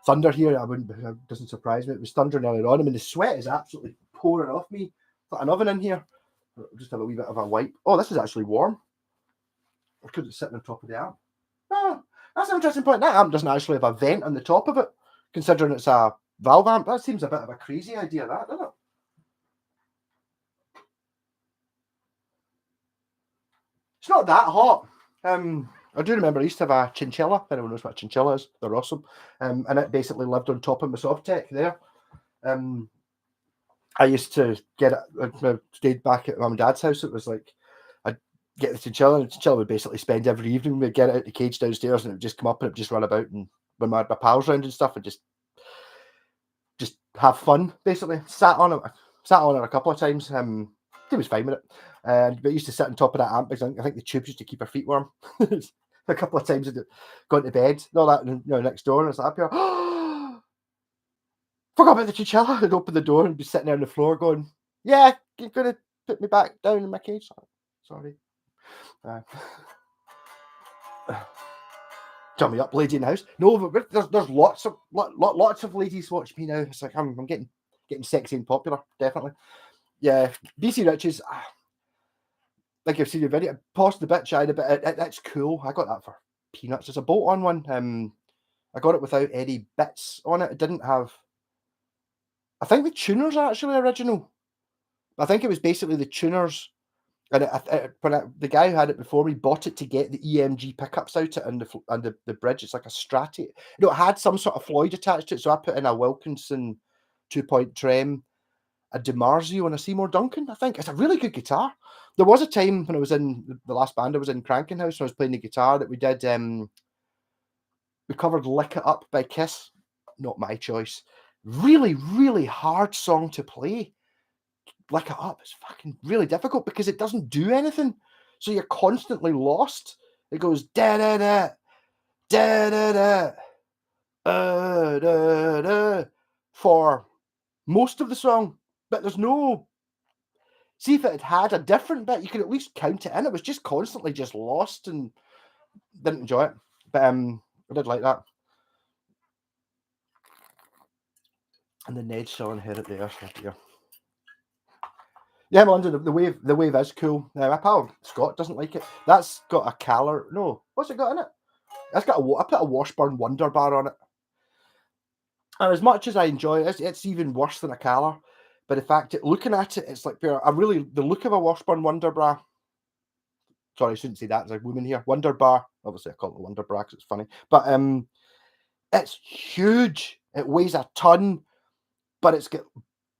A: Thunder here, it doesn't surprise me. It was thundering earlier on. I mean, the sweat is absolutely pouring off me. Got an oven in here. I'll just have a wee bit of a wipe. Oh, this is actually warm. Or could it sit on top of the amp? Oh, that's an interesting point. That amp doesn't actually have a vent on the top of it, considering it's a valve amp. That seems a bit of a crazy idea, that, doesn't it? It's not that hot. I do remember I used to have a chinchilla. If anyone knows what a chinchilla is, they're awesome. And it basically lived on top of my Sovtech there. I used to get it. I stayed back at mum and dad's house. It was like I'd get the chinchilla, and the chinchilla would basically spend every evening. We'd get it out the cage downstairs, and it would just come up and it would just run about. And when my pals around and stuff, and just have fun. Basically, sat on it a couple of times. He was fine with it. But used to sit on top of that amp because I think the tubes used to keep her feet warm. A couple of times I'd gone to bed and all that, next door, and I was like, forgot about the chinchilla. I'd open the door and be sitting there on the floor going, yeah, you're going to put me back down in my cage? Sorry. Turn me up, lady in the house. No, but there's lots of ladies watch me now. It's like I'm getting sexy and popular, definitely. Yeah, BC Rich's, like I've seen your video, Pause the Bitch, that's cool. I got that for peanuts. It's a bolt-on one. I got it without any bits on it. It didn't have, I think the tuners are actually original. I think it was basically the tuners, and the guy who had it before me bought it to get the EMG pickups out it and the bridge. It's like a Strati. It had some sort of Floyd attached to it, so I put in a Wilkinson 2-point trem, a DiMarzio, and a Seymour Duncan. I think it's a really good guitar. There was a time when I was in the last band I was in, Cranking House, when I was playing the guitar, that we did. We covered "Lick It Up" by Kiss. Not my choice. Really, really hard song to play. Lick It Up is fucking really difficult because it doesn't do anything, so you're constantly lost. It goes da da da da da da da for most of the song, but there's no. See, if it had a different bit, you could at least count it in. It was just constantly just lost and didn't enjoy it. But I did like that. And the Ned still inherit there. Yeah, Melinda, the wave is cool. My pal Scott doesn't like it. That's got a Caller. No, what's it got in it? I put a Washburn Wonder Bar on it. And as much as I enjoy it, it's even worse than a Caller. But in fact, looking at it, it's like the look of a Washburn Wonder Bra. Sorry, I shouldn't say that as a woman here. Wonder Bar. Obviously, I call it a Wonder Bra because it's funny. But it's huge. It weighs a ton, but it's got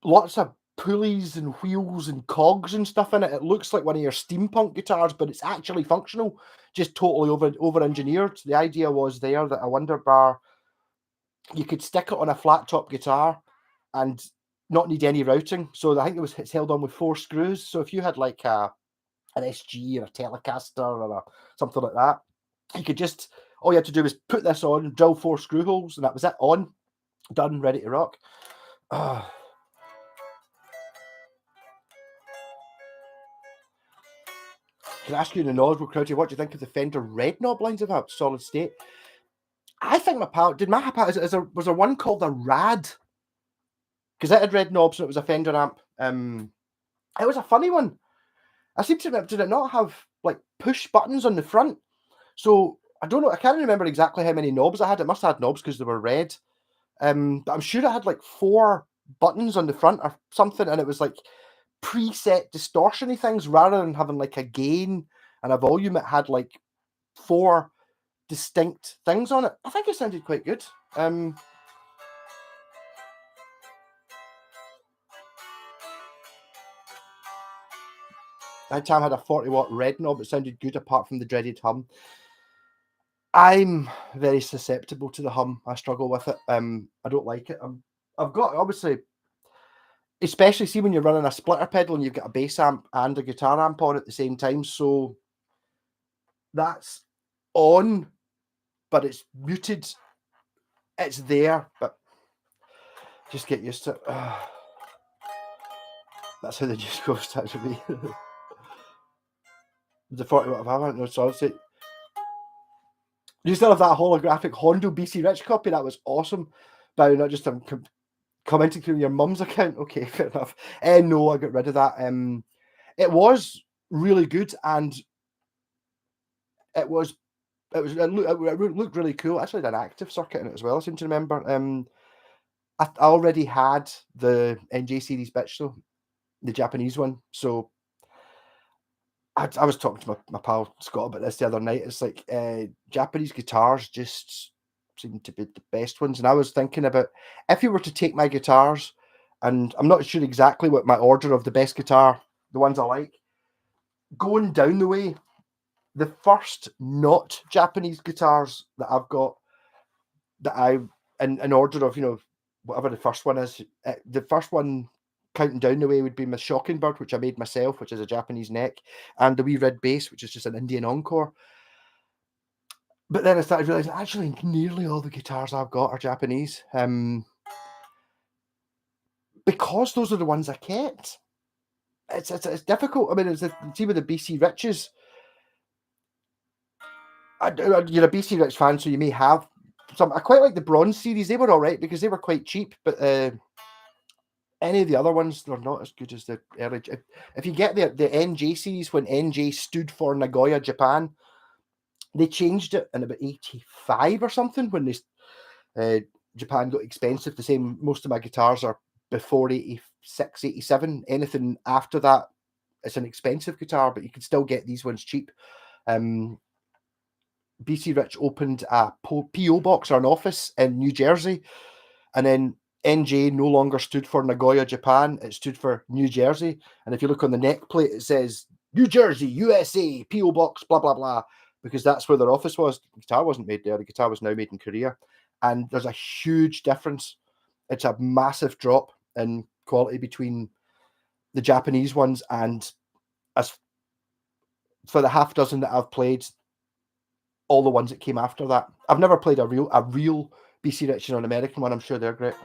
A: lots of pulleys and wheels and cogs and stuff in it. It looks like one of your steampunk guitars, but it's actually functional, just totally over engineered. The idea was there that a Wonder Bar, you could stick it on a flat top guitar and not need any routing. So I think it's held on with 4 screws. So if you had like an SG or a Telecaster or something like that, you could just, all you had to do was put this on, drill 4 screw holes, and that was it. On, done, ready to rock. Can I ask you in the knowledgeable crowd here, what do you think of the Fender Red Knob lines of that solid state? I think was there one called a Rad? Because it had red knobs and it was a Fender amp. It was a funny one. I seem to remember, did it not have like push buttons on the front? So I don't know. I can't remember exactly how many knobs I had. It must have had knobs because they were red. But I'm sure it had like 4 buttons on the front or something, and it was like preset distortion-y things rather than having like a gain and a volume. It had like 4 distinct things on it. I think it sounded quite good. That time had a 40-watt red knob. It sounded good apart from the dreaded hum. I'm very susceptible to the hum. I struggle with it. I don't like it. I've got, obviously, especially see when you're running a splitter pedal and you've got a bass amp and a guitar amp on at the same time. So that's on, but it's muted. It's there, but just get used to it. That's how the juice goes to be. The 40-watt of hammer, no solid state. You still have that holographic Hondo BC Rich copy. That was awesome. But not just commenting through your mum's account. Okay, fair enough. No, I got rid of that. It was really good, and it looked really cool. Actually, had an active circuit in it as well. I seem to remember. I already had the NJ series bitch though, the Japanese one. So I was talking to my pal Scott about this the other night. It's like Japanese guitars just seem to be the best ones. And I was thinking about if you were to take my guitars, and I'm not sure exactly what my order of the best guitar, the ones I like, going down the way, the first not Japanese guitars that I've got, that I, in order of, whatever the first one is, the first one counting down the way would be my Shockingbird, which I made myself, which is a Japanese neck, and the wee red bass, which is just an Indian Encore. But then I started realizing actually nearly all the guitars I've got are Japanese, because those are the ones I kept. It's difficult. I mean, see with the BC Riches, you're a BC Rich fan, so you may have some. I quite like the Bronze series. They were all right because they were quite cheap, but any of the other ones, they're not as good as the early. If you get the NJ series, when NJ stood for Nagoya, Japan, they changed it in about 85 or something when Japan got expensive. The same, most of my guitars are before 86, 87. Anything after that, it's an expensive guitar, but you can still get these ones cheap. BC Rich opened a PO box or an office in New Jersey, and then NJ no longer stood for Nagoya, Japan. It stood for New Jersey. And if you look on the neck plate, it says New Jersey, USA, PO box, blah, blah, blah, because that's where their office was. The guitar wasn't made there. The guitar was now made in Korea. And there's a huge difference. It's a massive drop in quality between the Japanese ones, and as for the half dozen that I've played, all the ones that came after that. I've never played a real BC Rich or an American one. I'm sure they're great.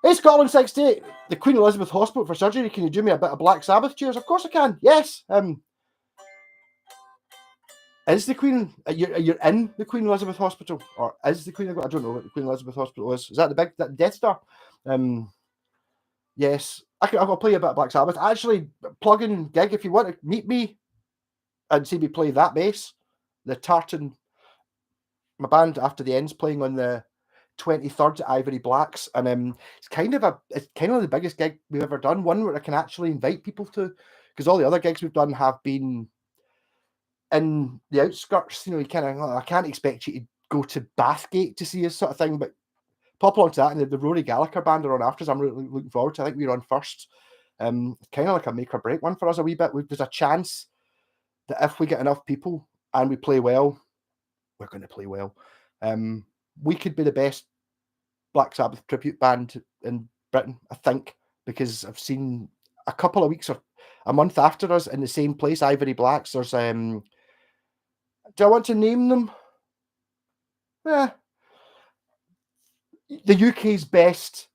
A: Hey, Scotland 68, the Queen Elizabeth Hospital for surgery. Can you do me a bit of Black Sabbath cheers? Of course I can. Yes. Is the Queen? You're in the Queen Elizabeth Hospital, or is the Queen? I don't know what the Queen Elizabeth Hospital is. Is that that Death Star? Yes. I'll play a bit of Black Sabbath. Actually, plug in gig if you want to meet me and see me play that bass, the Tartan. my band After the End's playing on the 23rd at Ivory Blacks, and it's kind of the biggest gig we've ever done. One where I can actually invite people to, because all the other gigs we've done have been in the outskirts. You know, I can't expect you to go to Bathgate to see this sort of thing, but pop along to that. And the Rory Gallagher band are on after us. I'm really looking forward to. I think we're on first. Kind of like a make or break one for us a wee bit. There's a chance that if we get enough people and we play well, we're going to play well. We could be the best Black Sabbath tribute band in Britain, I think, because I've seen a couple of weeks or a month after us in the same place, Ivory Blacks. There's do I want to name them? Yeah, the UK's best,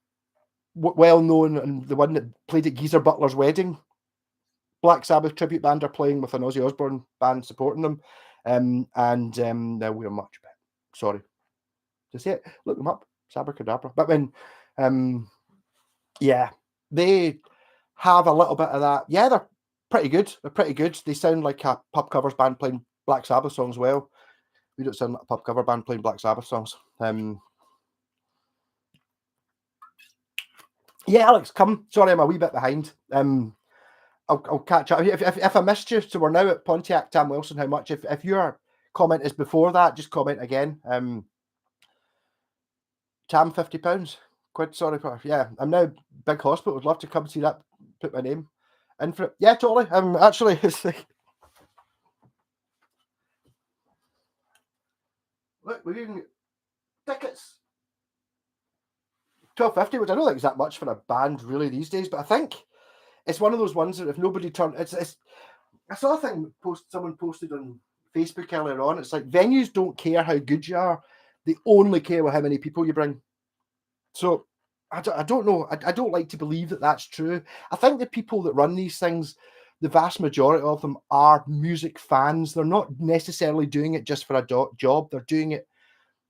A: well known, and the one that played at Geezer Butler's wedding, Black Sabbath tribute band are playing with an Ozzy Osbourne band supporting them, now we're much better. Sorry to say it. Look them up, Sabracadabra. But yeah, they have a little bit of that. Yeah, they're pretty good. They're pretty good. They sound like a pub covers band playing Black Sabbath songs well. We don't sound like a pub cover band playing Black Sabbath songs. Yeah, Alex, come. Sorry, I'm a wee bit behind. I'll catch up. If I missed you, so we're now at Pontiac Tam Wilson. How much? If your comment is before that, just comment again. Tam, £50. Quid, sorry for, yeah. I'm now big hospital. Would love to come see that. Put my name in for it. Yeah, totally. Actually, it's like, look, we're getting tickets. £12.50, which I don't think is that much for a band really these days, but I think it's one of those ones that if nobody turned, it's. I saw a thing someone posted on Facebook earlier on. It's like venues don't care how good you are; they only care with how many people you bring. So I don't know. I don't like to believe that that's true. I think the people that run these things, the vast majority of them are music fans. They're not necessarily doing it just for a job. They're doing it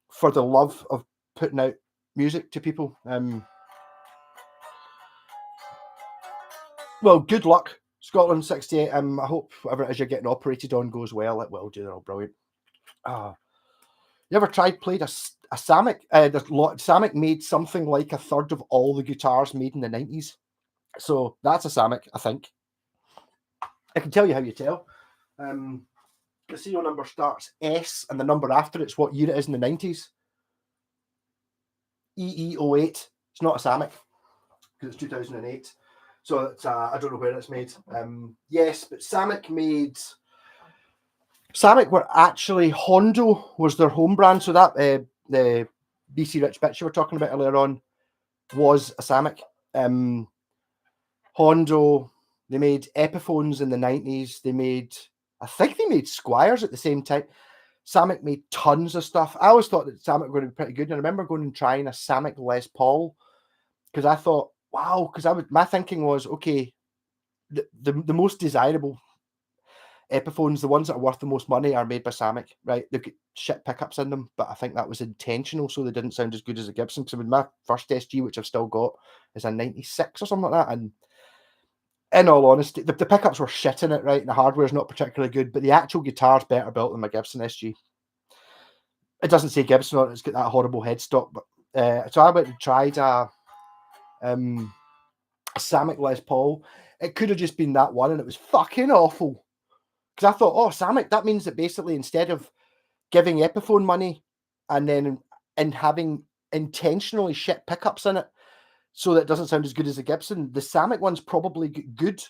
A: for the love of putting out music to people. Well, good luck, Scotland 68. I hope whatever it is you're getting operated on goes well. It will do. They're all brilliant. You ever played a Samick? Samick made something like a third of all the guitars made in the 90s. So that's a Samick, I think. I can tell you how you tell. The serial number starts S, and the number after it's what year it is in the 90s. EE08. It's not a Samick because it's 2008. So it's I don't know where it's made. Yes, but Samick were actually Hondo was their home brand. So that the BC Rich Bitch you were talking about earlier on was a Samick. Hondo, they made Epiphones in the 90s. I think they made Squires at the same time. Samick made tons of stuff. I always thought that Samick were going to be pretty good. And I remember going and trying a Samick Les Paul because I thought, wow, because my thinking was, okay, the most desirable Epiphones, the ones that are worth the most money, are made by Samick, right? They've got shit pickups in them, but I think that was intentional, so they didn't sound as good as a Gibson. Because with my first SG, which I've still got, is a 96 or something like that, and in all honesty, the pickups were shit in it, right? And the hardware's not particularly good, but the actual guitar's better built than my Gibson SG. It doesn't say Gibson on it, it's got that horrible headstock, but so I went and tried a Samick Les Paul. It could have just been that one, and it was fucking awful. Because I thought, oh, Samick, that means that basically instead of giving Epiphone money and having intentionally shit pickups in it so that it doesn't sound as good as the Gibson, the Samick one's probably good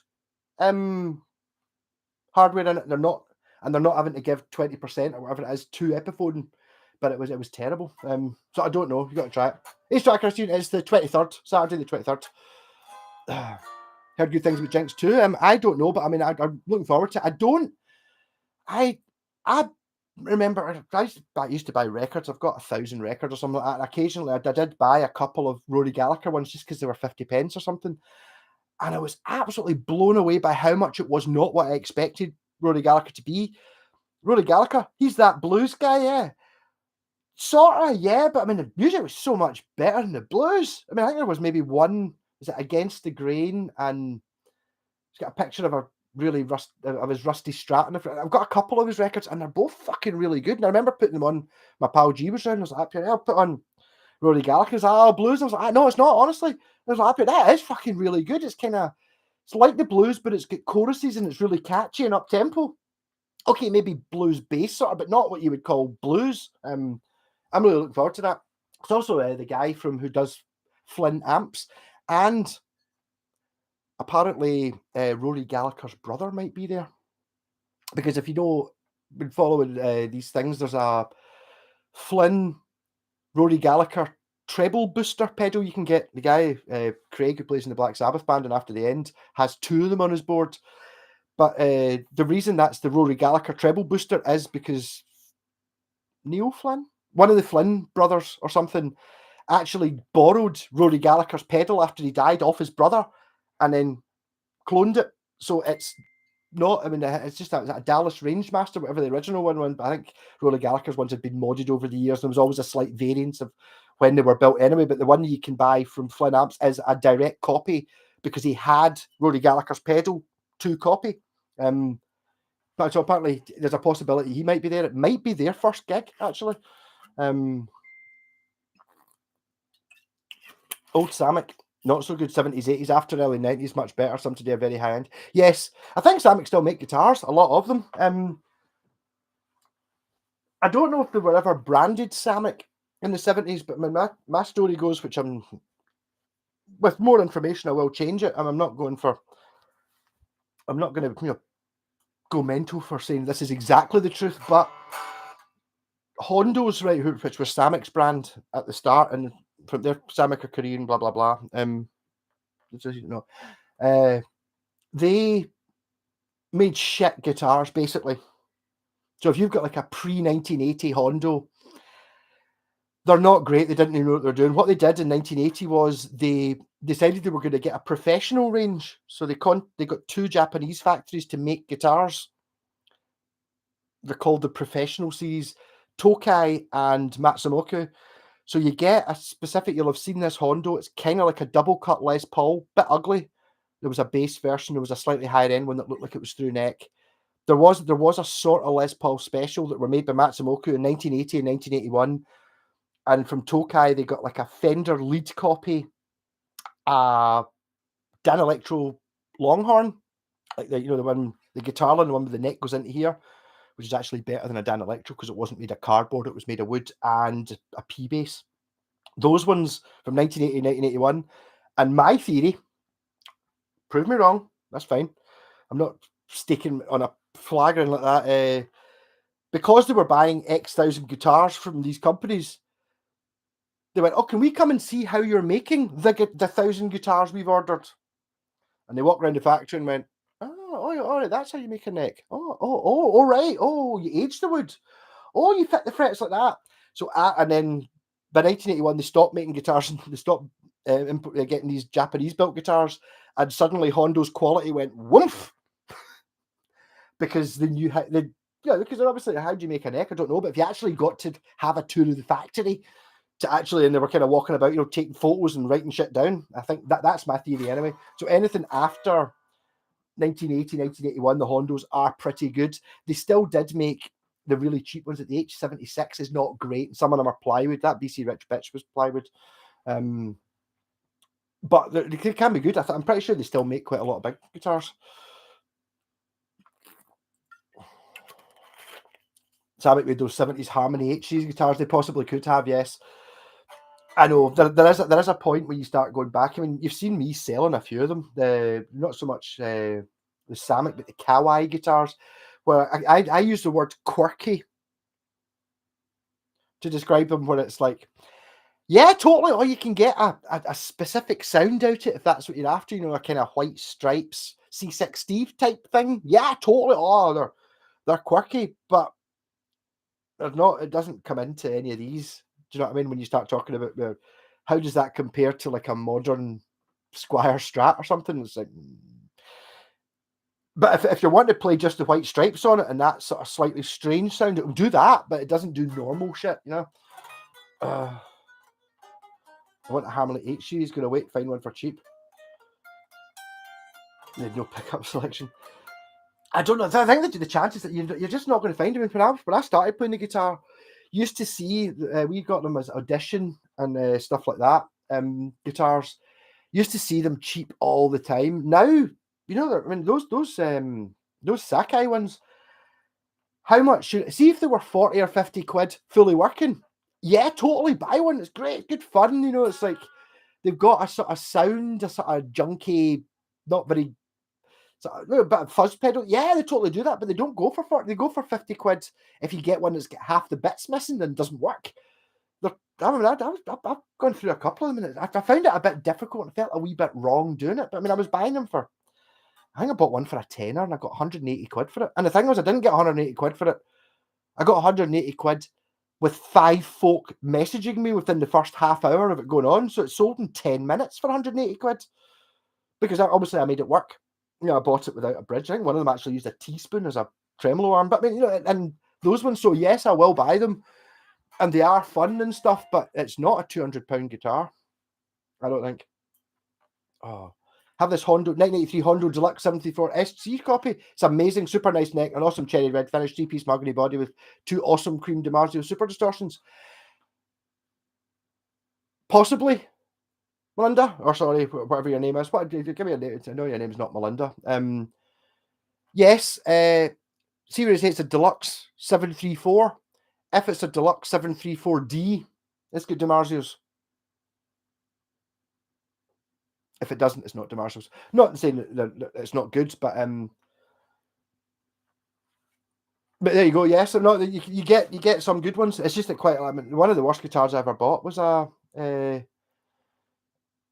A: hardware in it. They're not having to give 20% or whatever it is to Epiphone, but it was terrible. So I don't know. You got to try it. Ace Tracker student is the 23rd, Saturday the 23rd. Heard good things about Jinx too. I don't know, but I mean, I'm looking forward to it. I remember I used to buy records. I've got 1,000 records or something like that. And occasionally, I did buy a couple of Rory Gallagher ones just because they were 50 pence or something. And I was absolutely blown away by how much it was not what I expected Rory Gallagher to be. Rory Gallagher, he's that blues guy, yeah. Sort of, yeah, but I mean, the music was so much better than the blues. I think there was maybe one, is it Against the Grain? And it's got a picture of really Rusty Stratton. I've got a couple of his records, and they're both fucking really good. And I remember putting them on. My pal G was around. I was like, I'll put on Rory Gallagher's blues. I was like, no, it's not. Honestly, I was like, that is fucking really good. It's like the blues, but it's got choruses and it's really catchy and up tempo. Okay, maybe blues bass sort of, but not what you would call blues. I'm really looking forward to that. It's also the guy who does Flint amps, and apparently Rory Gallagher's brother might be there, because if you know, been following these things, there's a Flynn Rory Gallagher treble booster pedal you can get. The guy Craig, who plays in the Black Sabbath band and After the End, has 2 of them on his board. But the reason that's the Rory Gallagher treble booster is because Neil Flynn, one of the Flynn brothers or something, actually borrowed Rory Gallagher's pedal after he died off his brother, and then cloned it. So it's not, I mean, it's just a Dallas Rangemaster, whatever the original one was. But I think Rory Gallagher's ones had been modded over the years. There was always a slight variance of when they were built anyway. But the one you can buy from Flynn Amps is a direct copy, because he had Rory Gallagher's pedal to copy. But so apparently there's a possibility he might be there. It might be their first gig, actually. Old Samick, not so good 70s, 80s, after early 90s, much better. Some today are very high end. Yes, I think Samick still make guitars, a lot of them. I don't know if they were ever branded Samick in the 70s, but my story goes, which I'm, with more information, I will change it. And I'm not going to, go mental for saying this is exactly the truth, but Hondo's, right, which was Samick's brand at the start, and from their Samick are Korean, blah blah blah. They made shit guitars basically. So if you've got like a pre-1980 Hondo, they're not great. They didn't even know what they're doing. What they did in 1980 was they decided they were going to get a professional range. So they got 2 Japanese factories to make guitars. They're called the Professional Series, Tokai and Matsumoto. So you get a specific, you'll have seen this Hondo. It's kind of like a double cut Les Paul, bit ugly. There was a bass version. There was a slightly higher end one that looked like it was through neck. There was a sort of Les Paul special that were made by Matsumoto in 1980 and 1981. And from Tokai, they got like a Fender lead copy, Dan Electro Longhorn, like the guitar line, the one with the neck goes into here, which is actually better than a Dan Electro because it wasn't made of cardboard, it was made of wood, and a P bass. Those ones from 1980 and 1981. And my theory, prove me wrong, that's fine. I'm not staking on a flag or like that. Because they were buying X thousand guitars from these companies, they went, "Oh, can we come and see how you're making the 1,000 guitars we've ordered?" And they walked around the factory and went, "Oh, all right, that's how you make a neck. Oh, all right. Oh, you aged the wood. Oh, you fit the frets like that." So, and then by 1981, they stopped making guitars and they stopped getting these Japanese built guitars, and suddenly Hondo's quality went woof, because they knew how they. Yeah, because obviously, how do you make a neck? I don't know, but if you actually got to have a tour of the factory to actually, and they were kind of walking about, taking photos and writing shit down. I think that's my theory anyway. So anything after 1980, 1981, the Hondos are pretty good. They still did make the really cheap ones. At the H76 is not great. Some of them are plywood. That BC Rich Bitch was plywood. But they can be good. I'm pretty sure they still make quite a lot of big guitars. Samick made those 70s Harmony HC's guitars. They possibly could have, yes. I know there is a point where you start going back. I mean, you've seen me selling a few of them. Not so much the Samick, but the Kawai guitars, where I use the word quirky to describe them, where it's like, yeah, totally. Or you can get a specific sound out of it if that's what you're after. A kind of White Stripes C6 Steve type thing. Yeah, totally. Oh, they're quirky, but they're not. It doesn't come into any of these. Do you know what I mean? When you start talking about how does that compare to like a modern Squire Strat or something? It's like, but if you want to play just the White Stripes on it and that sort of slightly strange sound, it will do that, but it doesn't do normal shit, I want a Hamlet HC. He's going to wait, find one for cheap. They had no pickup selection. I don't know. I think that the chances that you're just not going to find them. When I started playing the guitar, used to see we got them as Audition and stuff like that. Guitars used to see them cheap all the time. Now, you know, I mean those Sakai ones. How much should see if they were 40 or 50 quid fully working? Yeah, totally buy one. It's great, good fun. You know, it's like they've got a sort of sound, a sort of junky, not very a bit of fuzz pedal. Yeah, they totally do that, but they don't go for 40. They go for 50 quid if you get one that's got half the bits missing and doesn't work. I mean, I've gone through a couple of them, and I found it a bit difficult and felt a wee bit wrong doing it. But I mean, I was buying them for, I think I bought one for a tenner and I got 180 quid for it. And the thing was, I didn't get 180 quid for it. I got 180 quid with 5 folk messaging me within the first half hour of it going on. So it sold in 10 minutes for 180 quid because obviously I made it work. You know, I bought it without a bridge. I think one of them actually used a teaspoon as a tremolo arm. But I mean, you know, and those ones. So yes, I will buy them, and they are fun and stuff. But it's not a £200 guitar. I don't think. Oh, have this Hondo 1983 Hondo Deluxe 74 SC copy. It's amazing, super nice neck, an awesome cherry red finish, 3-piece mahogany body with 2 awesome cream DiMarzio super distortions. Possibly, Melinda, or sorry, whatever your name is. What? Give me a name. I know your name's not Melinda. Yes. Serious, it's a Deluxe 734. If it's a Deluxe 734D, it's got DiMarzio's. If it doesn't, it's not DiMarzio's. Not saying that it's not good, but there you go. Yes, no, you get some good ones. It's just that quite. I mean, one of the worst guitars I ever bought was a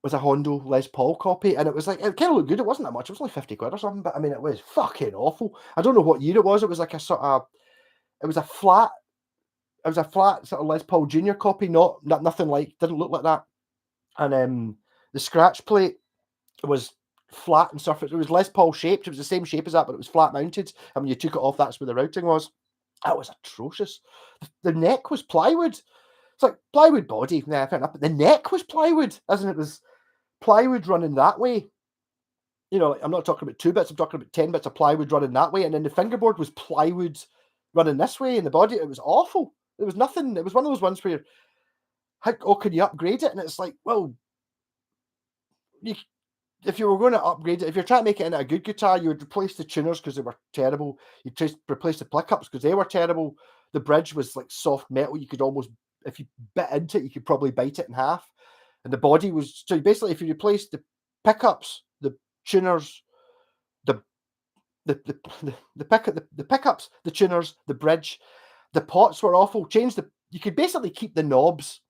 A: Hondo Les Paul copy, and it was like it kind of looked good. It wasn't that much. It was only 50 quid or something, but I mean, it was fucking awful. I don't know what year it was. It was like a sort of. It was a flat. It was a flat sort of Les Paul Junior copy. Nothing like. Didn't look like that. And the scratch plate was flat and surface. It was Les Paul shaped. It was the same shape as that, but it was flat mounted. And when you took it off, that's where the routing was. That was atrocious. The neck was plywood. It's like plywood body. Nah, fair enough. But the neck was plywood, as in it was plywood running that way. You know, I'm not talking about 2 bits. I'm talking about 10 bits of plywood running that way. And then the fingerboard was plywood running this way. And the body, it was awful. There was nothing. It was one of those ones where, can you upgrade it? And it's like, well, if you were going to upgrade it, if you're trying to make it into a good guitar, you would replace the tuners because they were terrible. You'd replace the pickups because they were terrible. The bridge was like soft metal. You could almost, if you bit into it, you could probably bite it in half. And the body was, so basically, if you replace the pickups, the tuners, the pickups, the tuners, the bridge, the pots were awful. You could basically keep the knobs,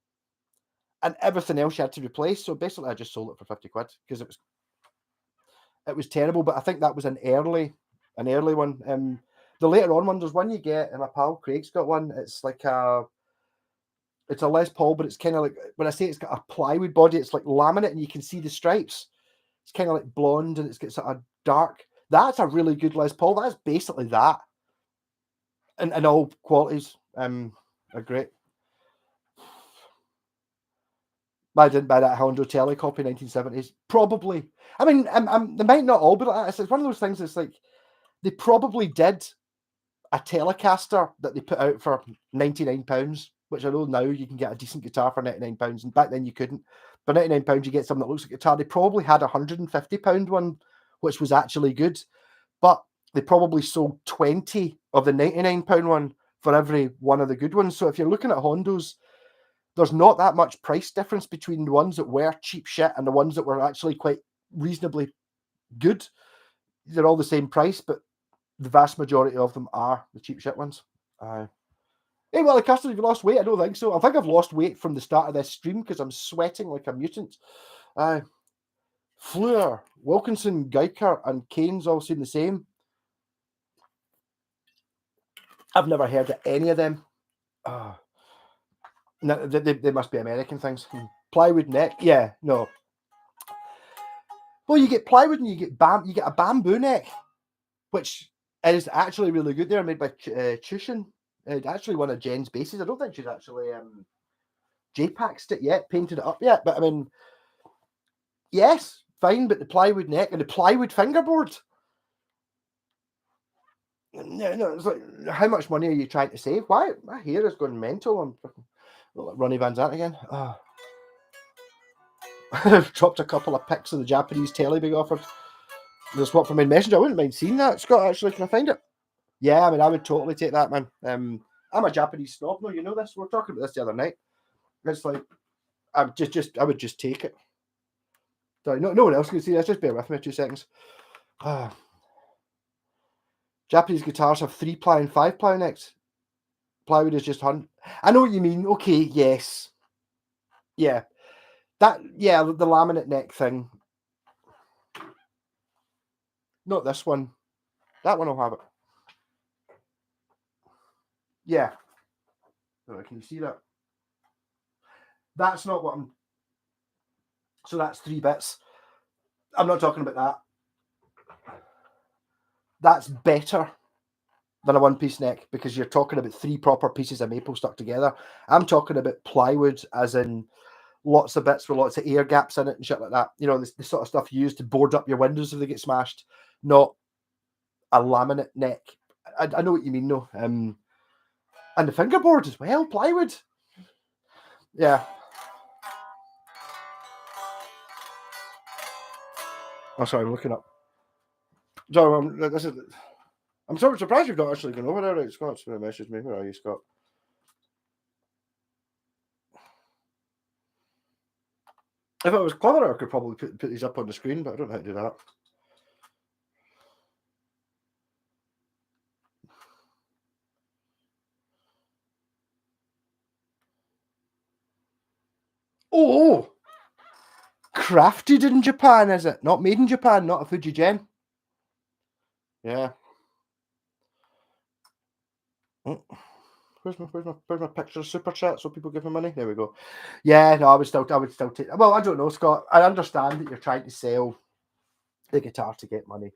A: and everything else you had to replace. So basically, I just sold it for 50 quid because it was terrible. But I think that was an early one. The later on one, there's one you get, and my pal Craig's got one. It's a Les Paul, but it's kind of like, when I say it's got a plywood body, it's like laminate, and you can see the stripes. It's kind of like blonde, and it's got sort of dark. That's a really good Les Paul. That's basically that, and all qualities are great. I didn't buy that Hondo Telly copy 1970s. Probably. I mean, they might not all be like that. It's one of those things that's like, they probably did a Telecaster that they put out for £99, which I know now you can get a decent guitar for £99, and back then you couldn't. For £99, you get something that looks like a guitar. They probably had a £150 one, which was actually good, but they probably sold 20 of the £99 one for every one of the good ones. So if you're looking at Hondos, there's not that much price difference between the ones that were cheap shit and the ones that were actually quite reasonably good. They're all the same price, but the vast majority of them are the cheap shit ones. Hey, well, Custer, have you lost weight? I don't think so. I think I've lost weight from the start of this stream because I'm sweating like a mutant. Fleur, Wilkinson, Geiker, and Kane's all seem the same. I've never heard of any of them. No, they must be American things. Plywood neck, yeah, no. Well, you get plywood and you get a bamboo neck, which is actually really good. They're made by Chushin. Actually, one of Jen's basses. I don't think she's actually J-Paxed it yet, painted it up yet. But I mean, yes, fine. But the plywood neck and the plywood fingerboard. No, it's like, how much money are you trying to save? Why? My hair is going mental. I'm like Ronnie Van Zant again. Oh. Dropped a couple of pics of the Japanese telly being offered. The swap from Messenger. I wouldn't mind seeing that. Scott, actually, can I find it? Yeah, I mean, I would totally take that, man. I'm a Japanese snob. No, you know this. We were talking about this the other night. It's like I would just take it. Sorry, no one else can see this. Just bear with me 2 seconds. Japanese guitars have 3-ply and 5-ply necks. Plywood is just 100. I know what you mean. Okay, yes. Yeah. The laminate neck thing. Not this one. That one will have it. Yeah. Can you see that? That's not what I'm... So that's 3 bits. I'm not talking about that. That's better than a one-piece neck because you're talking about 3 proper pieces of maple stuck together. I'm talking about plywood as in lots of bits with lots of air gaps in it and shit like that. You know, the sort of stuff you use to board up your windows if they get smashed, not a laminate neck. I know what you mean, though. And the fingerboard as well, plywood. Yeah. Oh, sorry, I'm looking up. So I'm sort of surprised you've not actually gone over there. Right, Scott's going to message me. Where are you, Scott? If I was clever, I could probably put these up on the screen, but I don't know how to do that. Oh! Crafted in Japan, is it? Not made in Japan, not a Fuji Gen. Yeah. Where's my picture super chat so people give me money? There we go. Yeah, no, I would still take. Well, I don't know, Scott. I understand that you're trying to sell the guitar to get money,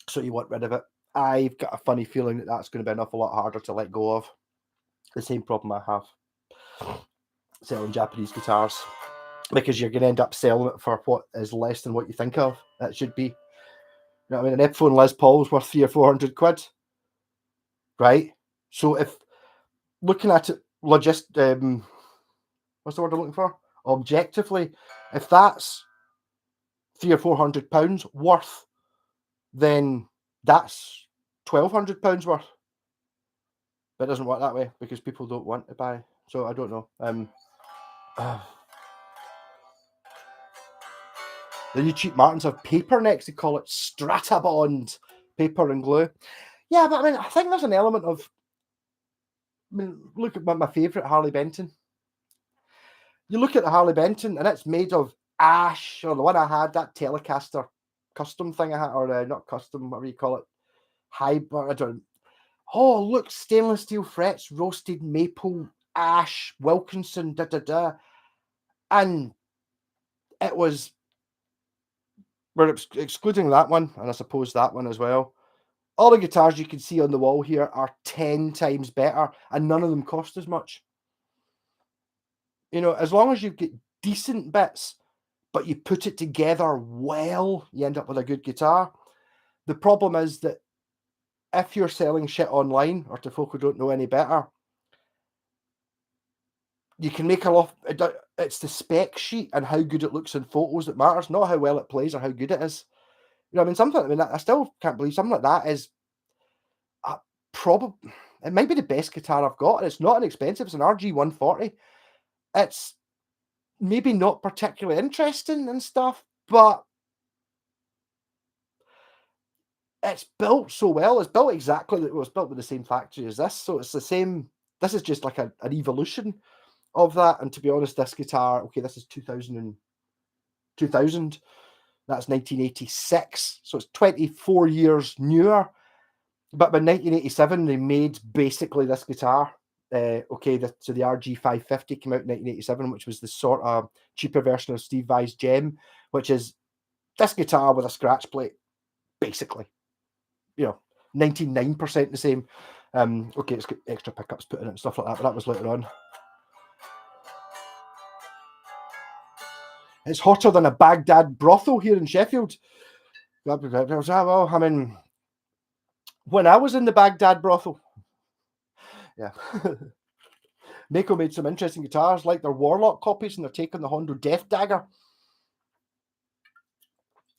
A: so you want rid of it. I've got a funny feeling that that's going to be an awful lot harder to let go of. The same problem I have selling Japanese guitars, because you're going to end up selling it for what is less than what you think of it should be. You know what I mean? An Epiphone Les Paul's worth 300 or 400 quid, right? So if looking at it what's the word I'm looking for? Objectively, if that's £300 or £400 worth, then that's £1,200 worth. But it doesn't work that way because people don't want to buy. So I don't know. The new cheap Martins have paper necks. They call it Stratabond paper and glue. Yeah, but I mean, I think there's an element of. I mean, look at my favourite Harley Benton. You look at the Harley Benton, and it's made of ash, or the one I had, that Telecaster custom thing I had, or not custom, whatever you call it, hybrid. I don't. Oh, look, stainless steel frets, roasted maple, ash, Wilkinson, and it was. We're excluding that one, and I suppose that one as well. All the guitars you can see on the wall here are 10 times better, and none of them cost as much. You know, as long as you get decent bits, but you put it together well, you end up with a good guitar. The problem is that if you're selling shit online or to folk who don't know any better, you can make a lot. It's the spec sheet and how good it looks in photos that matters, not how well it plays or how good it is. You know, I mean, I still can't believe something like that is probably. It might be the best guitar I've got, and it's not inexpensive. It's an RG 140. It's maybe not particularly interesting and stuff, but it's built so well. It's built exactly. It was built with the same factory as this, so it's the same. This is just like an evolution of that. And to be honest, this guitar, okay, this is 2000. That's 1986, so it's 24 years newer. But by 1987, they made basically this guitar. So the RG 550 came out in 1987, which was the sort of cheaper version of Steve Vai's Gem, which is this guitar with a scratch plate, basically. You know, 99% the same. Okay, it's got extra pickups put in it and stuff like that, but that was later on. It's hotter than a Baghdad brothel here in Sheffield. Well, I mean, When I was in the Baghdad brothel, yeah, Mako made some interesting guitars, like their Warlock copies, and they're taking the Hondo Death Dagger.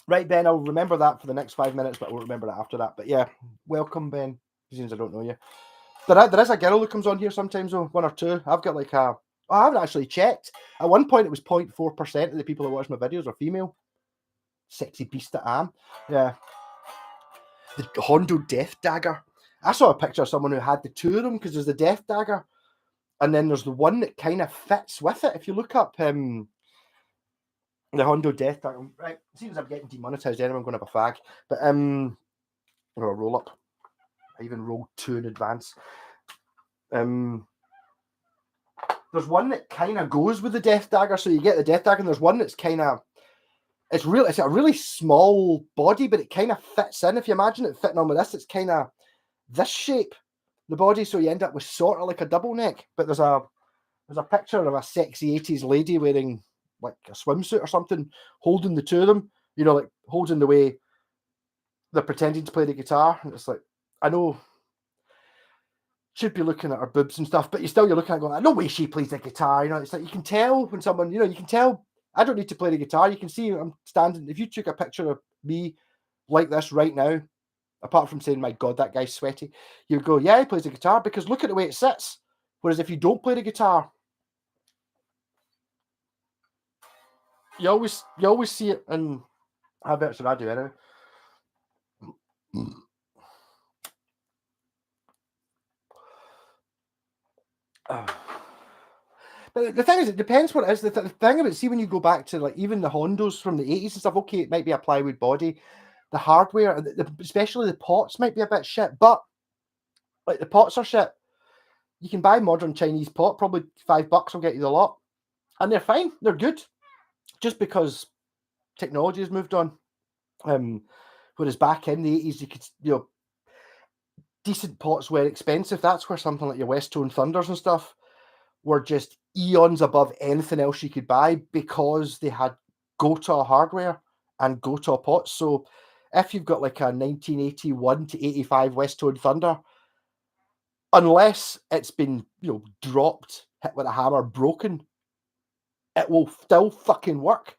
A: Right, Ben, I'll remember that for the next 5 minutes, but I won't remember that after that. But yeah, welcome, Ben, since I don't know you. There is a girl who comes on here sometimes, though, one or two. I've got like a... Oh, I haven't actually checked. At one point, it was 0.4% of the people who watch my videos are female. Sexy beast that I am. Yeah. The Hondo Death Dagger. I saw a picture of someone who had the two of them, because there's the Death Dagger, and then there's the one that kind of fits with it. If you look up the Hondo Death Dagger, right? Seems I'm getting demonetized anyway, I'm going to have a fag. But I'm going to roll up. I even rolled two in advance. There's one that kind of goes with the Death Dagger, so you get the Death Dagger, and there's one that's kind of... It's a really small body, but it kind of fits in. If you imagine it fitting on with this, it's kind of this shape, the body, so you end up with sort of like a double neck. But there's a picture of a sexy 80s lady wearing like a swimsuit or something, holding the two of them, you know, like holding the way they're pretending to play the guitar. And it's like, I know should be looking at her boobs and stuff, but you're looking at going, no way she plays the guitar. You know, it's like you can tell when someone, you can tell I don't need to play the guitar. You can see I'm standing. If you took a picture of me like this right now, apart from saying, my God, that guy's sweaty, you'd go, yeah, he plays the guitar, because look at the way it sits. Whereas if you don't play the guitar, you always see it, and I bet so I do anyway. But the thing is, it depends what it is. The thing about, see, when you go back to like even the Hondos from the 80s and stuff, okay, it might be a plywood body. The hardware, especially the pots, might be a bit shit, but like the pots are shit. You can buy modern Chinese pot, probably $5 will get you the lot, and they're fine. They're good, just because technology has moved on. Whereas back in the 80s, you could, decent pots were expensive. That's where something like your West Tone Thunders and stuff were just eons above anything else you could buy, because they had Gotoh hardware and Gotoh pots. So if you've got like a 1981 to 85 West Tone Thunder, unless it's been, dropped, hit with a hammer, broken, it will still fucking work,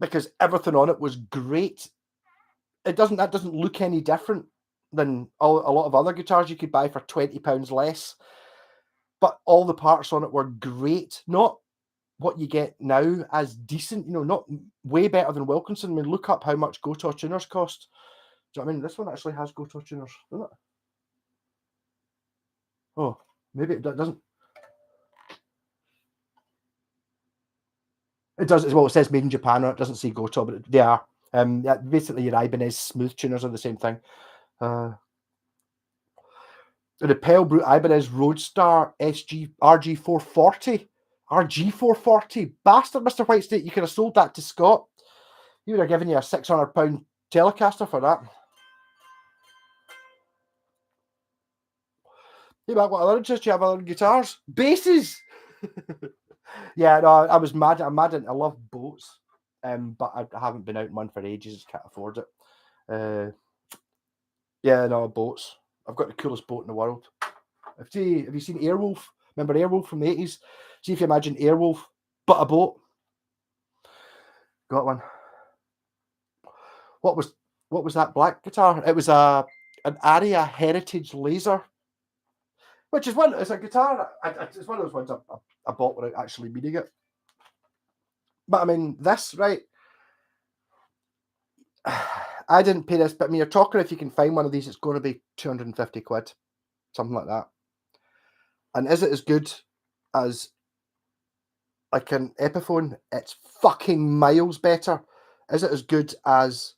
A: because everything on it was great. That doesn't look any different than a lot of other guitars you could buy for £20 less. But all the parts on it were great. Not what you get now as decent, not way better than Wilkinson. I mean, look up how much Gotoh tuners cost. Do you know what I mean? This one actually has Gotoh tuners, doesn't it? Oh, maybe it doesn't. It does as well. It says made in Japan on it. It doesn't say Gotoh, but they are. Yeah, basically your Ibanez smooth tuners are the same thing. The Pelbrute Ibanez Roadstar RG440. RG440. Bastard, Mr. Whitestate. You could have sold that to Scott. He would have given you a £600 Telecaster for that. Hey, Matt, what other interest do you have other guitars? Basses! Yeah, no, I was mad. I'm mad. I love boats, but I haven't been out in one for ages. Can't afford it. Yeah, no, boats. I've got the coolest boat in the world. Have you seen Airwolf? Remember Airwolf from the 80s? See if you imagine Airwolf, but a boat. Got one. What was that black guitar? It was an Aria Heritage Laser, which is it's a guitar. It's one of those ones I bought without actually meaning it. But I mean, this, right? I didn't pay this, but I mean, you're talking, if you can find one of these, it's going to be 250 quid, something like that. And is it as good as like an Epiphone? It's fucking miles better. Is it as good as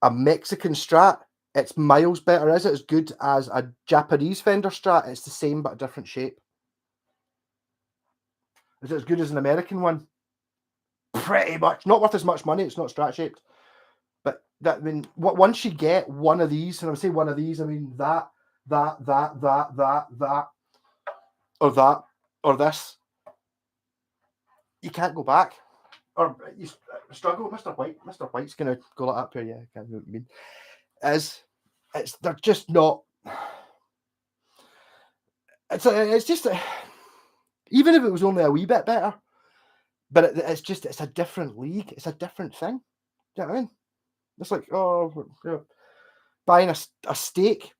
A: a Mexican Strat? It's miles better. Is it as good as a Japanese Fender Strat? It's the same but a different shape. Is it as good as an American one? Pretty much. Not worth as much money. It's not Strat shaped. But that, I mean, once you get one of these, and I'm saying one of these, I mean that, or this, you can't go back. Or you struggle. Mr. White's going to go like that here. Yeah, I can't know what I mean. they're just not. It's just even if it was only a wee bit better, but it's a different league. It's a different thing. Do you know what I mean? It's like, oh, buying a steak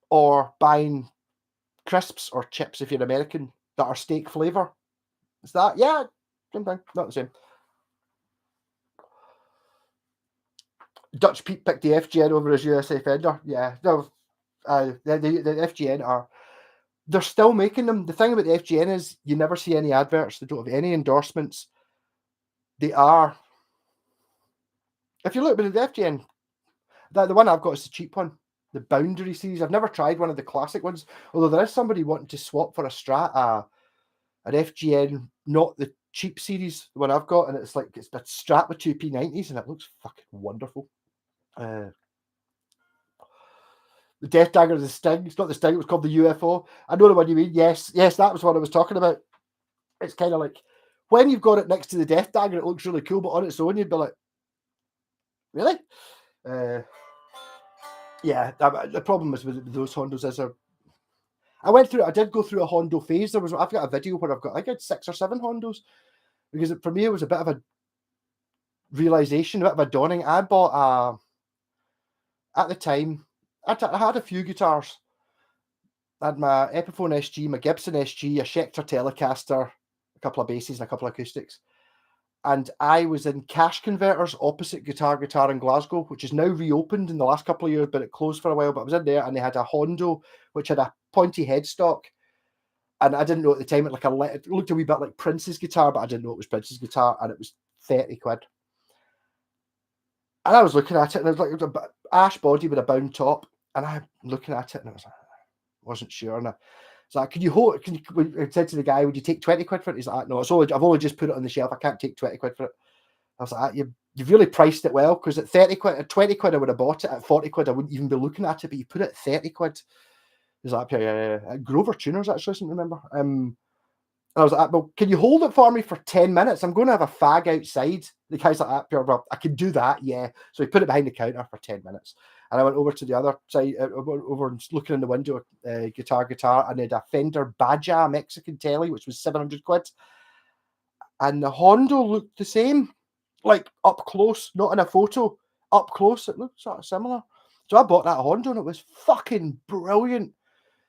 A: or buying crisps or chips if you're American that are steak flavour. Is that, yeah, same thing, not the same. Dutch Pete picked the FGN over his USA Fender. Yeah, no, the FGN they're still making them. The thing about the FGN is you never see any adverts. They don't have any endorsements. They are. If you look at the FGN, the one I've got is the cheap one, the Boundary series. I've never tried one of the classic ones, although there is somebody wanting to swap for a Strat, an FGN, not the cheap series, the one I've got, and it's like it's a Strat with two P90s, and it looks fucking wonderful. The Death Dagger is the Sting. It's not the Sting. It was called the UFO. I know the one you mean. Yes, that was what I was talking about. It's kind of like when you've got it next to the Death Dagger, it looks really cool, but on its own, you'd be like, really? Yeah. The problem is with those Hondos is I did go through a Hondo phase. I've got a video where I got 6 or 7 Hondos because for me it was a bit of a realization, a bit of a dawning. I bought at the time. I had a few guitars. I had my Epiphone SG, my Gibson SG, a Schecter Telecaster, a couple of basses, and a couple of acoustics. And I was in Cash Converters opposite Guitar in Glasgow, which is now reopened in the last couple of years, but it closed for a while. But I was in there, and they had a Hondo, which had a pointy headstock. And I didn't know at the time, it looked a wee bit like Prince's guitar, but I didn't know it was Prince's guitar, and it was 30 quid. And I was looking at it, and it was like ash body with a bound top, and I'm looking at it, and I wasn't sure. And I was like, "Can you hold?" I said to the guy, "Would you take 20 quid for it?" He's like, "No, I've only just put it on the shelf. I can't take 20 quid for it." I was like, "You've really priced it well, because at 30 quid, at 20 quid, I would have bought it. At 40 quid, I wouldn't even be looking at it. But you put it at 30 quid." He's like, "Yeah. Grover Tuners, actually, I seem to remember." And I was like, "Well, can you hold it for me for 10 minutes? I'm going to have a fag outside." The guy's like, "Well, I can do that, yeah." So he put it behind the counter for 10 minutes. And I went over to the other side, over and looking in the window, guitar, and they had a Fender Baja Mexican telly, which was 700 quid. And the Hondo looked the same, like up close, not in a photo, up close. It looked sort of similar. So I bought that Hondo, and it was fucking brilliant.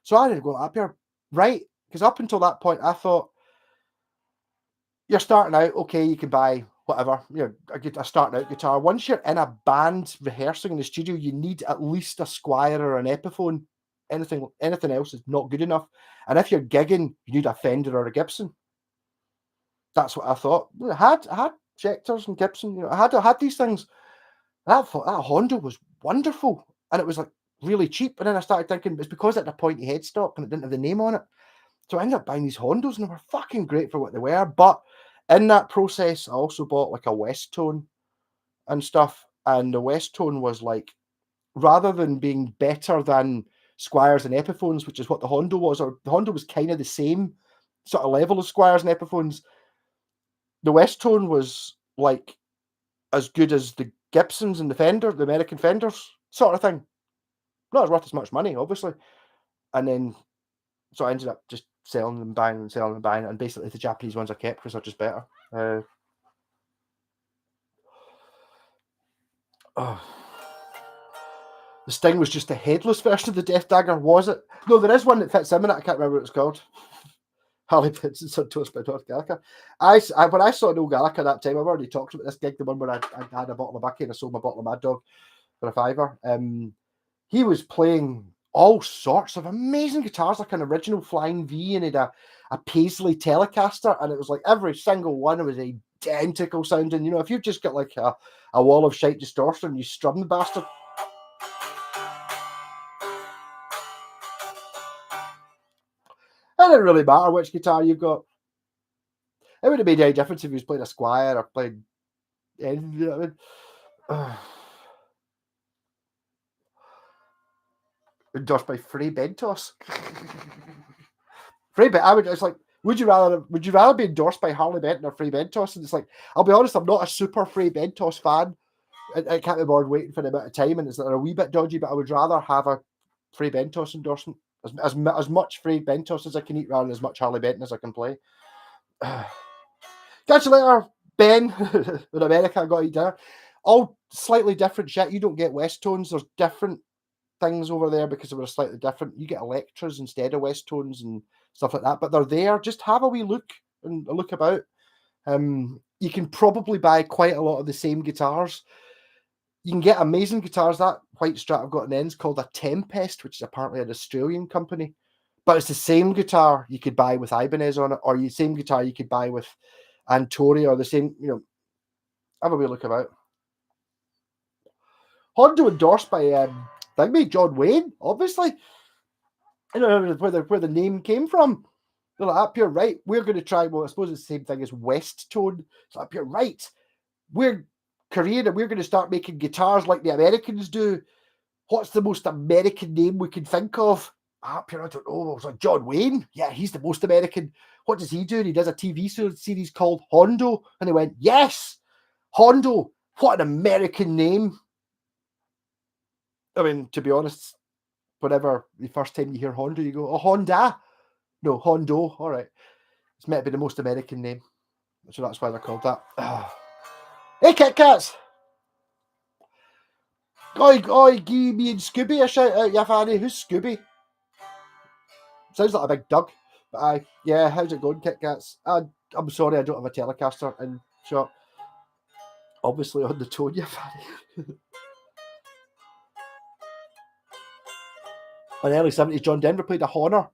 A: So I didn't go up here, right? Because up until that point, I thought, you're starting out, okay, you can buy whatever, a starting out guitar. Once you're in a band rehearsing in the studio, you need at least a Squier or an Epiphone. Anything else is not good enough. And if you're gigging, you need a Fender or a Gibson. That's what I thought. I had Schecters and Gibson. I had these things. And I thought that Honda was wonderful, and it was like really cheap. And then I started thinking it's because it had a pointy headstock and it didn't have the name on it. So I ended up buying these Hondos, and they were fucking great for what they were. But in that process, I also bought like a West Tone and stuff. And the West Tone was like, rather than being better than Squiers and Epiphones, which is what the Hondo was, or the Hondo was kind of the same sort of level as Squiers and Epiphones, the West Tone was like as good as the Gibsons and the Fender, the American Fenders sort of thing. Not as worth as much money, obviously. And then, so I ended up just selling them, buying them, selling them, buying it, and basically the Japanese ones I kept because they're just better. The Sting was just a headless version of the Death Dagger, was it? No, there is one that fits him in it. I can't remember what it's called. Harley Benson, Santos by North Gallica. When I saw No Gallica that time, I've already talked about this gig, the one where I had a bottle of Bucky and I sold my bottle of Mad Dog for a £5. He was playing all sorts of amazing guitars, like an original Flying V, and he had a Paisley Telecaster, and it was like every single one was identical sounding. If you've just got like a wall of shite distortion, you strum the bastard. It didn't really matter which guitar you've got. It would have made any difference if he was playing a Squier or playing anything. You know what I mean? Endorsed by Frey Bentos. It's like, would you rather be endorsed by Harley Benton or Frey Bentos? And it's like, I'll be honest, I'm not a super Frey Bentos fan. I can't be bothered waiting for a bit of time, and it's a wee bit dodgy. But I would rather have a Frey Bentos endorsement, as much Frey Bentos as I can eat, rather than as much Harley Benton as I can play. Catch you later, Ben. In America, I got to eat dinner. All slightly different shit. You don't get West Tones. There's different things over there because we're slightly different. You get Electras instead of West Tones and stuff like that, but they're there. Just have a wee look and a look about. You can probably buy quite a lot of the same guitars. You can get amazing guitars. That white Strat I've got an end's called a Tempest, which is apparently an Australian company, but it's the same guitar you could buy with Ibanez on it, or the same guitar you could buy with Antori, or the same, have a wee look about. Hondo endorsed by John Wayne, obviously. Where the name came from. They're like, up here, right? We're going to try. Well, I suppose it's the same thing as West Tone. It's like, up here, right? We're Korean, and we're going to start making guitars like the Americans do. What's the most American name we can think of? Up here, I don't know. It's like John Wayne. Yeah, he's the most American. What does he do? And he does a TV series called Hondo, and he went, yes, Hondo. What an American name. I mean, to be honest, whenever the first time you hear Hondo, you go, oh, Honda. No, Hondo. All right. It's meant to be the most American name. So that's why they're called that. Hey, Kit Kats. Oi, give me and Scooby a shout out, you fanny. Who's Scooby? Sounds like a big Doug. But yeah, how's it going, Kit Kats? I'm sorry I don't have a Telecaster in shop. Obviously on the tone, you fanny. In the early 70s, John Denver played a Honor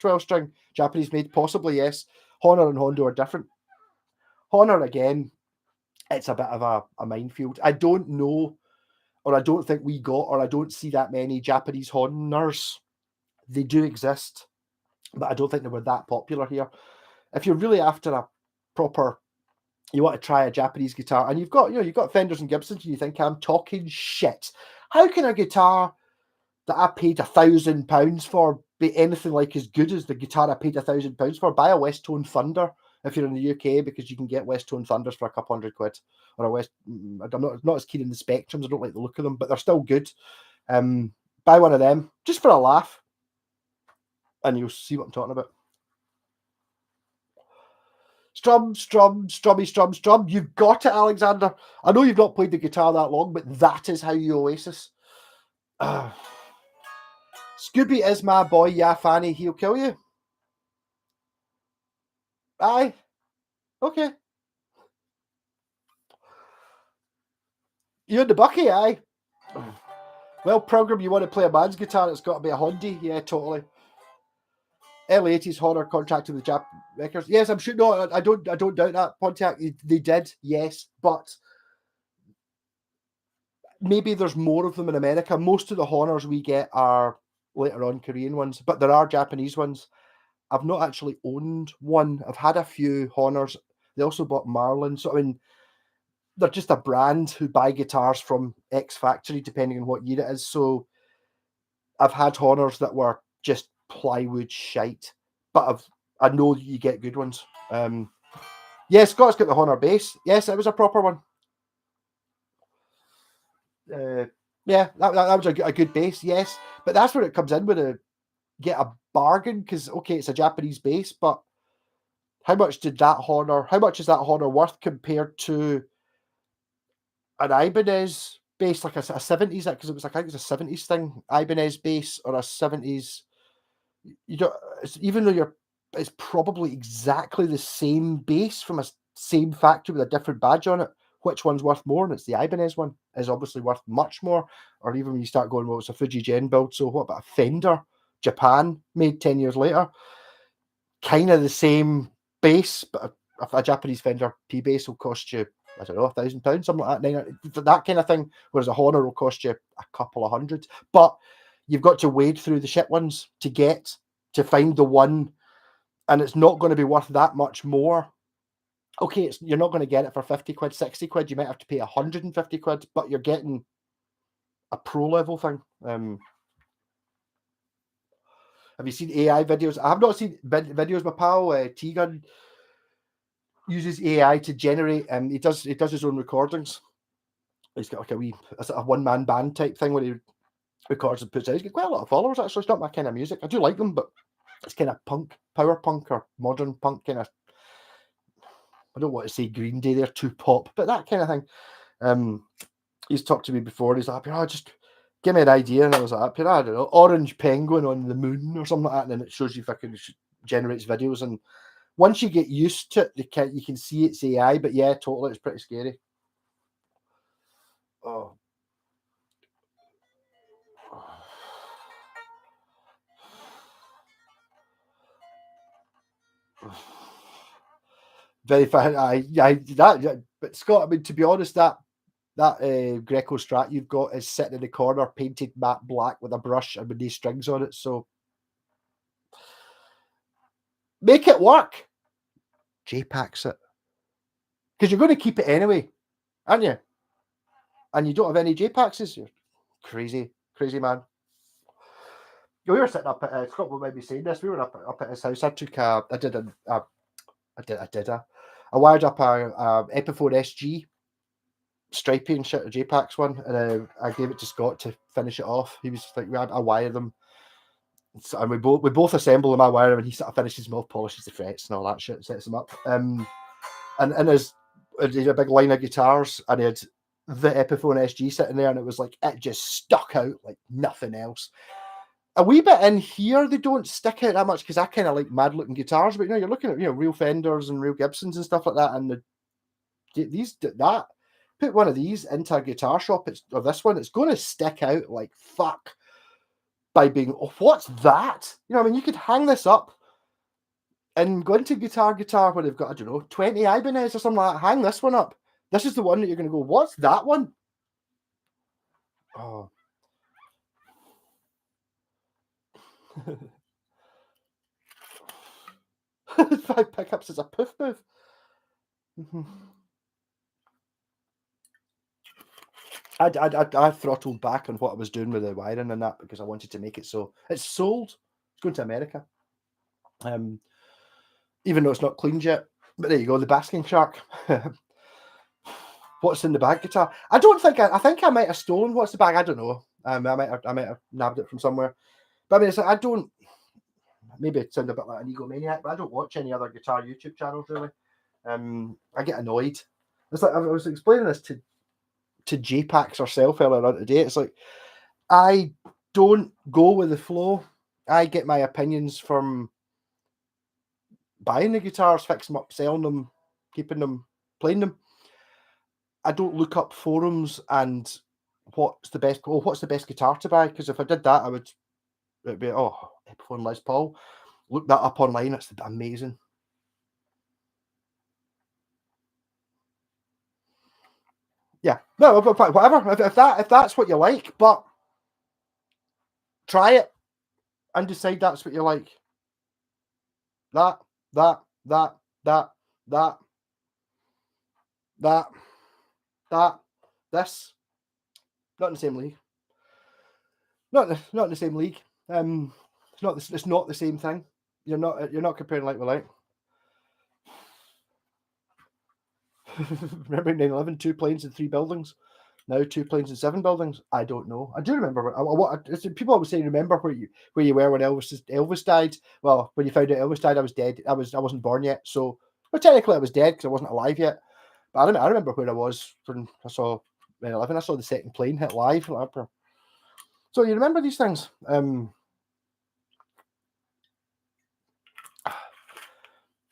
A: 12-string, Japanese made, possibly, yes. Honor and Hondo are different. Honor, again, it's a bit of a minefield. I don't know, or I don't think we got, or I don't see that many Japanese Honors. They do exist, but I don't think they were that popular here. If you're really after a proper, you want to try a Japanese guitar, and you've got Fenders and Gibsons, and you think, I'm talking shit. How can a guitar that I paid £1,000 for be anything like as good as the guitar I paid £1,000 for? Buy a West Tone Thunder if you're in the UK, because you can get West Tone Thunders for a couple £100. Or a West, I'm not as keen in the Spectrums. I don't like the look of them, but they're still good. Buy one of them just for a laugh, and you'll see what I'm talking about. Strum. You've got it, Alexander. I know you've not played the guitar that long, but that is how you Oasis. Scooby is my boy, yeah, Fanny. He'll kill you. Aye. Okay. You're in the bucky, aye. Well, program, you want to play a man's guitar, it's got to be a Hondi. Yeah, totally. Early 80s Honor contracted with Jap Records. Yes, I'm sure. No, I don't doubt that. Pontiac, they did, yes, but maybe there's more of them in America. Most of the Honors we get are later on Korean ones, but there are Japanese ones. I've not actually owned one. I've had a few Honors. They also bought Marlin. So, I mean, they're just a brand who buy guitars from X Factory, depending on what year it is. So I've had Honors that were just plywood shite, but I know you get good ones. Yeah, Scott's got the Honor bass. Yes, it was a proper one. Yeah, that was a good bass, yes. But that's where it comes in with get a bargain, because okay, it's a Japanese bass, but how much is that Honor worth compared to an Ibanez bass, like a 70s, because it was like, I think it's a 70s thing, Ibanez bass, or a 70s. You don't, even though it's probably exactly the same bass from a same factory with a different badge on it. Which one's worth more? And it's the Ibanez one is obviously worth much more. Or even when you start going, well, it's a Fuji Gen build, so what about a Fender Japan made 10 years later? Kind of the same bass, but a Japanese Fender P bass will cost you, I don't know, £1,000, something like that, that kind of thing. Whereas a Honor will cost you a couple of hundred. But you've got to wade through the shit ones to find the one, and it's not going to be worth that much more. Okay, you're not going to get it for 50 quid, 60 quid. You might have to pay 150 quid, but you're getting a pro level thing. Have you seen AI videos? I have not seen videos. My pal T-Gun uses AI to generate. He does his own recordings, He's got like a one-man band type thing where he records and puts out. He's got quite a lot of followers, actually. It's not my kind of music. I do like them, but it's kind of punk, power punk or modern punk kind of. I don't want to say Green Day, they're too pop, but that kind of thing. He's talked to me before. He's like, just give me an idea. And I was like, I don't know, orange penguin on the moon or something like that. And then it shows you fucking generates videos. And once you get used to it, you can see it's AI. But yeah, totally, it's pretty scary. Oh. Very fine. But Scott, I mean, to be honest, that Greco Strat you've got is sitting in the corner, painted matte black with a brush and with these strings on it. So make it work. J-Packs it. Because you're going to keep it anyway, aren't you? And you don't have any J-Packs. You're crazy man. We were sitting up at Scott will maybe saying this. We were up at his house. I wired up a Epiphone SG stripey and shit, a J-Packs one, and I gave it to Scott to finish it off. He was like, I wire them, and we both assemble them. I wire them, and he sort of finishes them off, polishes the frets and all that shit, sets them up. And he had a big line of guitars, and he had the Epiphone SG sitting there, and it was like it just stuck out like nothing else. A wee bit in here, they don't stick out that much because I kind of like mad looking guitars, but you're looking at real Fenders and real Gibsons and stuff like that, and put one of these into a guitar shop, or this one, it's going to stick out like fuck by being, oh, what's that? I mean, you could hang this up and go into guitar where they've got, I don't know, 20 Ibanez or something like that. Hang this one up. This is the one that you're going to go, what's that one? Oh. 5 pickups is a poof move. I throttled back on what I was doing with the wiring and that because I wanted to make it so it's sold. It's going to America. Even though it's not cleaned yet. But there you go, the basking shark. What's in the bag guitar? I think I might have stolen what's the bag. I don't know. I might have nabbed it from somewhere. But I mean, it's like, I don't. Maybe it sounds a bit like an egomaniac, but I don't watch any other guitar YouTube channels really. I get annoyed. It's like I was explaining this to J-Packs herself earlier on today. It's like I don't go with the flow. I get my opinions from buying the guitars, fixing them up, selling them, keeping them, playing them. I don't look up forums and what's the best guitar to buy, because if I did that, it'd be Epiphone Les Paul. Look that up online. It's amazing. Yeah, no, whatever. If that's what you like, but try it and decide that's what you like. This, not in the same league. Not in the same league. It's not the same thing. You're not comparing like with like. Remember 9/11, 2 planes and 3 buildings. Now 2 planes and 7 buildings. I don't know. I do remember what people always say. Remember where you were when Elvis died. Well, when you found out Elvis died, I was dead. I wasn't born yet. So, well, technically I was dead because I wasn't alive yet. But I remember where I was when I saw 9/11. I saw the second plane hit live. So you remember these things.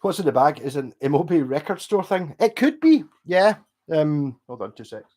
A: What's in the bag is an Immobile record store thing. It could be, yeah. Hold on 2 seconds.